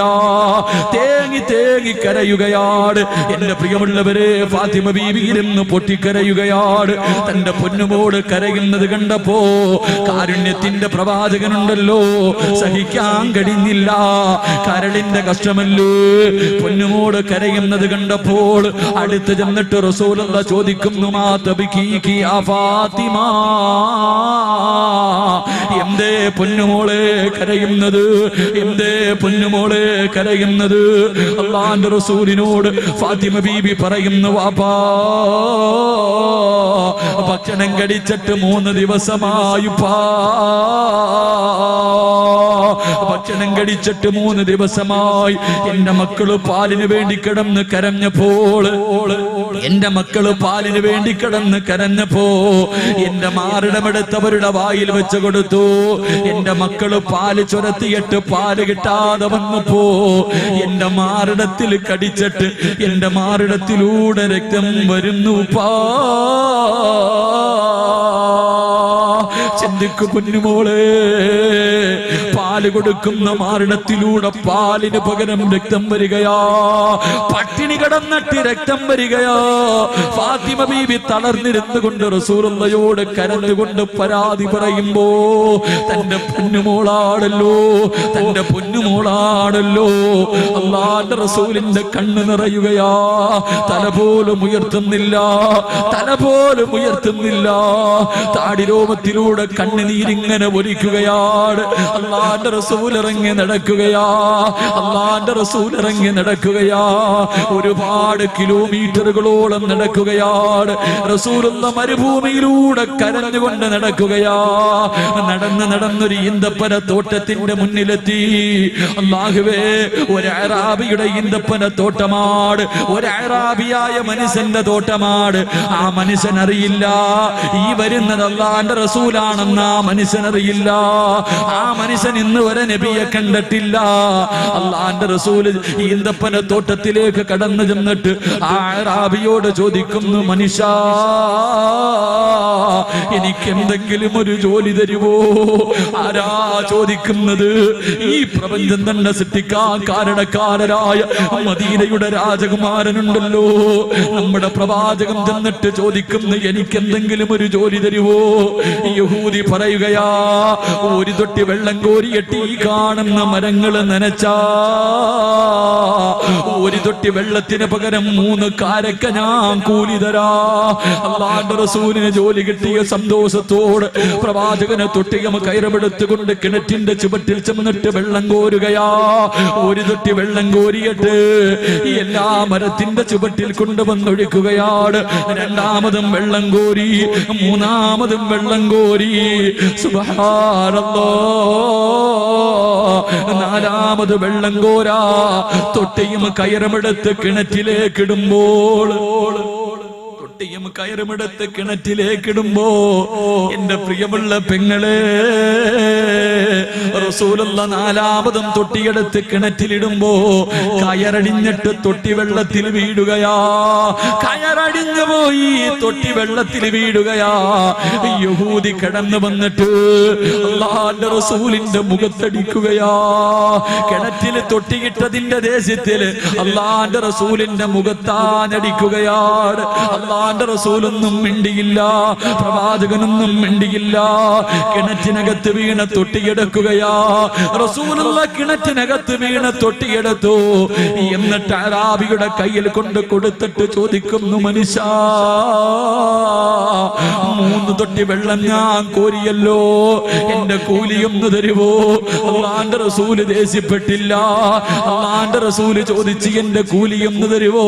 തേങ്ങി തേങ്ങി കരയുകയാണ്. എന്റെ പ്രിയമുള്ളവരെ, ഫാത്തിമ ബീബി ഇരുന്ന് പൊട്ടിക്കരയുകയാണ്. തന്റെ പൊന്നുമോട് കരയുന്നത് കണ്ടപ്പോ കാരുണ്യത്തിന്റെ പ്രവാചകനുണ്ടല്ലോ, സഹിക്കാൻ കഴിഞ്ഞില്ല. കരളിന്റെ കഷ്ടമല്ലേ. പൊന്നുമോട് കരയുന്നത് കണ്ടപ്പോൾ അടുത്ത് ചെന്നിട്ട് റസൂലുള്ളാഹി ചോദിക്കുന്നു, മാ തബ്കീകി യാ ഫാത്തിമ, എന്തേ പൊന്നുമോളെ കരയുന്നത്? എന്തേ പൊന്നുമോളെ കരയുന്നത്? അല്ലാഹുവിന്റെ റസൂലിനോട് ഫാത്തിമ ബീബി പറയുന്നു, വാപ്പാ, ഭക്ഷണം കഴിച്ചിട്ട് 3 ദിവസമായിപ്പാ. ഭക്ഷണം കഴിച്ചിട്ട് 3 ദിവസമായി. എന്റെ മക്കള് പാലിന് വേണ്ടി കിടന്ന് കരഞ്ഞപ്പോൾ, എന്റെ മക്കള് പാലിന് വേണ്ടി കിടന്ന് കരഞ്ഞപ്പോ എന്റെ മാറിടമെടുത്തവരുടെ വായിൽ വെച്ച് കൊടുത്തു. എന്റെ മക്കള് പാല് ചുരത്തിയിട്ട് പാല് കിട്ടാതെ വന്നപ്പോ എന്റെ മാറിടത്തിൽ കടിച്ചിട്ട് എന്റെ മാറിടത്തിലൂടെ രക്തം വരുന്നു. ചിന്തിക്കു കുഞ്ഞുമോളെ, പാല് കൊടുക്കുന്ന മാറിടത്തിലൂടെ പാലിന് പകരം രക്തം വരികയാ. പട്ടിണി കിടന്നിട്ട് രക്തം വരികയാ. ഫാത്തിമ ബീബി തളർന്നിരുന്നു കൊണ്ട് റസൂലുള്ളാഹിയോട് കരഞ്ഞുകൊണ്ട് പരാതി പറയുമ്പോ, തന്റെ പൊന്നുമോളാണല്ലോ, തന്റെ പൊന്നുമോളാണല്ലോ. അല്ലാഹുവിന്റെ റസൂലിന്റെ കണ്ണ് നിറയുകയാ. തല പോലും ഉയർത്തുന്നില്ല, തല പോലും ഉയർത്തുന്നില്ല. താടിരോമത്തിലൂടെ കണ്ണുനീരിങ്ങനെ ഒലിക്കുകയാണ്. അല്ലാഹുവിന്റെ റസൂൽ ഇറങ്ങി നടക്കുകയാ. അല്ലാഹുവിന്റെ റസൂൽ ഇറങ്ങി നടക്കുകയാ. ഒരുപാട് കിലോമീറ്ററുകളോളം നടക്കുകയാണ്. റസൂലുള്ള മരുഭൂമിയിലൂടെ കരഞ്ഞുകൊണ്ട് നടക്കുകയാ. നടന്നൊരു ഈന്തപ്പന തോട്ടത്തിന്റെ മുന്നിലെത്തി. അല്ലാഹുവേ, ഒരു അറാബിയുടെ ഈന്തപ്പന തോട്ടമാണ്, ഒരു അറാബിയായ മനുഷ്യന്റെ തോട്ടമാണ്. ആ മനുഷ്യൻ അറിയില്ല ഈ വരുന്നത് അല്ലാഹുവിന്റെ റസൂലാണെന്ന്. ആ മനുഷ്യൻ അറിയില്ല. ആ മനുഷ്യൻ ഇന്ന് വരെ നബിയെ കണ്ടിട്ടില്ല. അല്ലാഹുവിന്റെ റസൂല് ഈന്തപ്പന തോട്ടത്തിലേക്ക് കടന്നു ചെന്നിട്ട് ആ അറാബിയോട് ചോദിക്കുന്നു, മനുഷ്യ, എനിക്ക് എന്തെങ്കിലും ഒരു ജോലി തരുവോ? ആരാ ചോദിക്കുന്നത്? ഈ പ്രപഞ്ചം തന്നെ സൃഷ്ടിക്കാൻ കാരണക്കാരനായ മദീനയുടെ രാജകുമാരനുണ്ടല്ലോ, നമ്മുടെ പ്രവാചകൻ ചെന്നിട്ട് ചോദിക്കുന്നു, എനിക്ക് എന്തെങ്കിലും ഒരു ജോലി തരുവോ? യഹൂദി പറയുകയാ, ഒരു തൊട്ടി വെള്ളം കോരിയിട്ട് ഈ കാണുന്ന മരങ്ങൾ നനച്ചാ ഒരു തൊട്ടി വെള്ളത്തിന് പകരം 3 കാരക്ക ഞാൻ കൂലി തരാ. അല്ലാഹുവിന്റെ റസൂലിന് ജോലി കിട്ടിയ സന്തോഷത്തോടെ പ്രവാചകനെ തൊട്ടിയം കയറെടുത്തുകൊണ്ട് കിണറ്റിന്റെ ചുവട്ടിൽ ചെന്നിട്ട് വെള്ളം കോരുകയാ. ഒരു തൊട്ടി വെള്ളം കോരിയിട്ട് എല്ലാ മരത്തിന്റെ ചുവട്ടിൽ കൊണ്ടുവന്നൊഴിക്കുകയാണ്. രണ്ടാമതും വെള്ളം കോരി, മൂന്നാമതും വെള്ളം കോരി. സുബ്ഹാനല്ലാഹ്, നാലാമത് വെള്ളം കോരാ. തൊട്ടിയും കയറുമെടുത്ത് കിണറ്റിലേക്കിടുമ്പോൾ കയറുമെടുത്ത് കിണറ്റിലേക്കിടുമ്പോ എന്റെ പ്രിയമുള്ള പെങ്ങളെ, റസൂലുള്ള നാലാമതും തൊട്ടിയെടുത്ത് കിണറ്റിലിടുമ്പോ കയറടിഞ്ഞിട്ട് തൊട്ടി വെള്ളത്തിൽ വീഴുകയാ. കയറടിഞ്ഞു പോയി, തൊട്ടി വെള്ളത്തിൽ വീഴുകയാ. യഹൂദി കടന്നു വന്നിട്ട് അല്ലാഹുവിന്റെ റസൂലിന്റെ മുഖത്തടിക്കുകയാ. കിണറ്റിൽ തൊട്ടിയിട്ടതിന്റെ ദേഷ്യത്തില് അല്ലാഹുവിന്റെ റസൂലിന്റെ മുഖത്താനടിക്കുകയാണ്. അല്ലാഹുവിന്റെ റസൂലൊന്നും മിണ്ടിയില്ല, പ്രവാചകനൊന്നും മിണ്ടിയില്ല. കിണറ്റിനകത്ത് വീണ തൊട്ടിയെടുക്കുകയാ. റസൂലുള്ള കിണറ്റിനകത്ത് വീണ തൊട്ടിയെടുത്തു. എന്നിട്ട് അറാബിയുടെ കയ്യിൽ കൊണ്ട് കൊടുത്തിട്ട് ചോദിക്കുന്നു, മനുഷ്യ, 3 തൊട്ടി വെള്ളം ഞാൻ കോരിയല്ലോ, എന്റെ കൂലിയൊന്ന് തരുവോ? അല്ലാഹുവിന്റെ റസൂല് ദേഷ്യപ്പെട്ടില്ല. അല്ലാഹുവിന്റെ റസൂല് ചോദിച്ച്, എന്റെ കൂലിയൊന്ന് തരുവോ?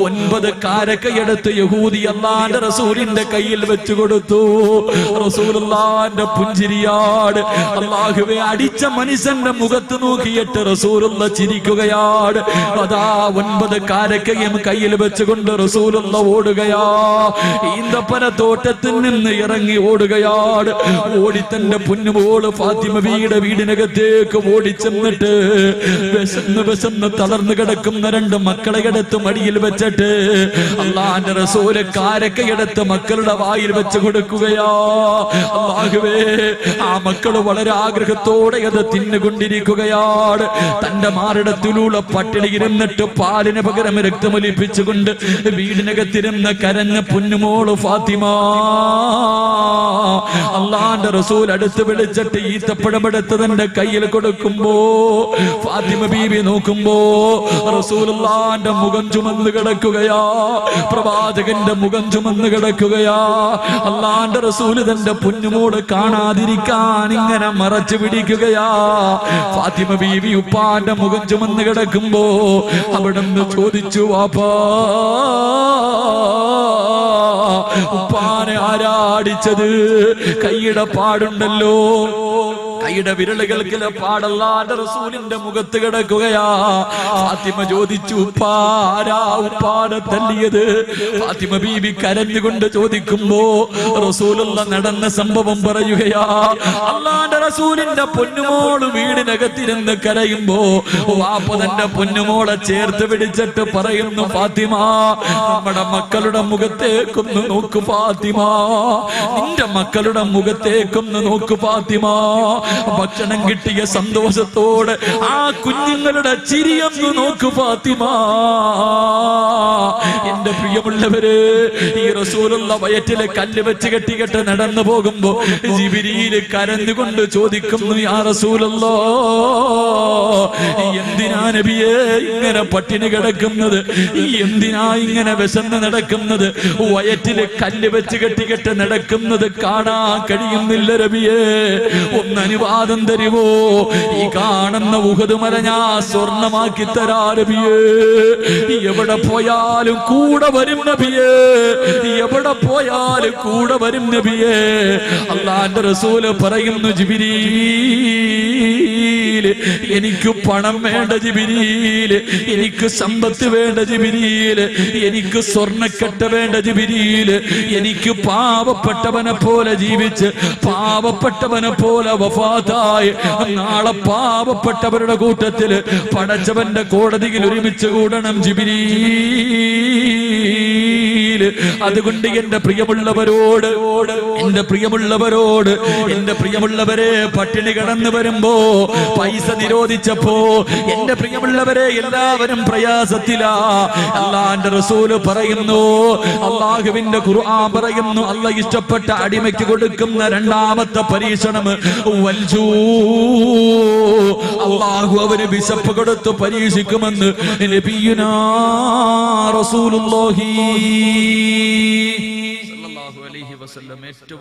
9 കാരക്കയെടുത്ത് യഹൂദി അല്ലാഹുവിന്റെ റസൂലിന്റെ കയ്യിൽ വെച്ചു കൊടുത്തു. റസൂലുള്ളാഹിന്റെ പുഞ്ചിരിയാണ്. അല്ലാഹുവേ, അടിച്ച മനുഷ്യന്റെ മുഖത്ത് നോക്കിയിട്ട് റസൂലുള്ള ചിരിക്കുകയാണ്. അതാ 9 കാരക്കയും കയ്യിൽ വെച്ചുകൊണ്ട് റസൂലുള്ള ഓടുകയാ. ഈന്തപ്പന തോട്ടത്തിൽ നിന്ന് ഇറങ്ങി ഓടുകയാണ്. ഓടി തന്റെ പൊന്നുമോള് ഫാത്തിമ വീടിനകത്തേക്ക് ഓടിച്ചെന്നിട്ട് വിശന്ന് തളർന്നു കിടക്കുന്ന 2 മക്കളെ എടുത്ത് മടിയിൽ വെച്ചിട്ട് അല്ലാഹുവിന്റെ റസൂല് കാരക്കയെടുത്ത് മക്കളുടെ വായിൽ വെച്ച് കൊടുക്കുകയാ. അല്ലാഹുവേ, ആ മക്കള് വളരെ ആഗ്രഹത്തോടെ അത് തിന്നുകൊണ്ടിരിക്കുകയാണ്. തന്റെ മാറിടത്തിലൂടെ പട്ടിണി ഇരുന്നിട്ട് പാലിന് പകരം രക്തമൊലിപ്പിച്ചുകൊണ്ട് വീടിനകത്തിരുന്ന് കരഞ്ഞ പൊന്നുമോള് ഫാത്തിമ അല്ലാഹുവിന്റെ റസൂൽ അടുത്ത് വിളിച്ചിട്ട് ഈത്തപ്പഴമെടുത്ത് തന്റെ കയ്യിൽ കൊടുക്കുമ്പോ ഫാത്തിമ ബീവി നോക്കുമ്പോ റസൂലുള്ളാഹിന്റെ മുഖം ചുമന്ന് കിടക്കുകയാ. പ്രവാചകന്റെ മുഖം ചുമന്ന് കിടക്കുകയാ. അല്ലാഹുവിന്റെ റസൂല് തന്റെ പൊന്നുമോള് കാണാതിരിക്കാൻ ഇങ്ങനെ മറച്ചു പിടിക്കുകയാ. ഫാത്തിമ ബീവി ഉപ്പാന്റെ മുഖം ചുമന്ന് കിടക്കുമ്പോ അവിടുന്ന് ചോദിച്ചു, വാപ്പാ, ഉപ്പാനെ ആരാടിച്ചത്? കൈയുടെ പാടുണ്ടല്ലോ, കൈയുടെ വിരലുകൾക്കിലെ പാടല്ലാന്റെ റസൂലിന്റെ മുഖത്ത് കിടക്കുകയാ. ഫാത്തിമ ചോദിച്ചു, ഉപ്പാരാ ഉപ്പാനെ തല്ലിയത്? ഫാത്തിമ ബീബി കരഞ്ഞുകൊണ്ട് ചോദിക്കുമ്പോ റസൂലുള്ള നടന്ന സംഭവം പറയുകയാ. അല്ലാഹുവിന്റെ റസൂലിന്റെ പൊന്നുമോള് വീടിനകത്തിരുന്ന് കരയുമ്പോ വാപ്പ തന്റെ പൊന്നുമോളെ ചേർത്ത് പിടിച്ചിട്ട് പറയുന്നു, ഫാത്തിമ, നമ്മുടെ മക്കളുടെ മുഖത്തേക്കൊന്ന് നോക്ക് ഫാത്തിമ, നിന്റെ മക്കളുടെ മുഖത്തേക്കൊന്ന് നോക്ക് ഫാത്തിമ. ഭക്ഷണം കിട്ടിയ സന്തോഷത്തോടെ ആ കുഞ്ഞുങ്ങളുടെ ചിരിയൊന്ന് നോക്ക് ഫാത്തിമ. എന്റെ പ്രിയമുള്ളവര്, ഈ റസൂലുള്ള വയറ്റിലെ കല്ല് വെച്ച് കെട്ടിക്കെട്ട് നടന്നു പോകുമ്പോ ജിബ്രീല് കരഞ്ഞുകൊണ്ട് ചോദിക്കുന്നു, യാ റസൂലല്ലാഹ്, എന്തിനാ നബിയേ ഇങ്ങനെ പട്ടിണി കിടക്കുന്നത്? എന്തിനാ ഇങ്ങനെ വിശന്ന് നടക്കുന്നത്? വയറ്റില് കല്ല് വെച്ച് കെട്ടിക്കെട്ട് നടക്കുന്നത് കാണാൻ കഴിയുന്നില്ല നബിയേ, ഒന്ന് അനുവാദം തരുമോ? ഈ കാണുന്ന ഉഹദ് മല ഞാൻ സ്വർണമാക്കി തരാ നബിയേ. എവിടെ പോയാലും കൂടെ വരും നബിയേ, എവിടെ പോയാലും കൂടെ വരും നബിയേ. അല്ലാഹുവിന്റെ റസൂല് പറയുന്നു, ജിബ്രീൽ, എനിക്ക് പണം വേണ്ട ജിബ്രീൽ, എനിക്ക് സമ്പത്ത് വേണ്ട ജിബ്രീൽ, എനിക്ക് സ്വർണ്ണക്കെട്ട് വേണ്ട ജിബ്രീൽ, എനിക്ക് പാവപ്പെട്ടവനെ പോലെ ജീവിച്ച് പാവപ്പെട്ടവനെ പോലെ വഫാത്തായി നാളെ പാവപ്പെട്ടവരുടെ കൂട്ടത്തിൽ പടച്ചവന്റെ കോടതിയിൽ ഒരുമിച്ച് കൂടണം ജിബ്രീൽ. അതുകൊണ്ട് എന്റെ പ്രിയമുള്ളവരെ പട്ടിണി കടന്നു വരുമ്പോ പൈസ നിരോധിച്ചപ്പോ എന്റെ പ്രിയമുള്ളവരെ എല്ലാവരും പ്രയാസത്തിലാ. അല്ലാഹുവിന്റെ റസൂല് പറയുന്നു, അല്ലാഹുവിന്റെ ഖുർആൻ പറയുന്നു, അല്ലാഹ് ഇഷ്ടപ്പെട്ട അടിമയ്ക്ക് കൊടുക്കുന്ന രണ്ടാമത്തെ പരീക്ഷണം വൽജൂ. അല്ലാഹു അവന് വിശപ്പ് കൊടുത്ത് പരീക്ഷിക്കുമെന്ന് നബിയുനാ റസൂലുള്ളാഹി സ്വല്ലല്ലാഹു അലൈഹി വസല്ലം.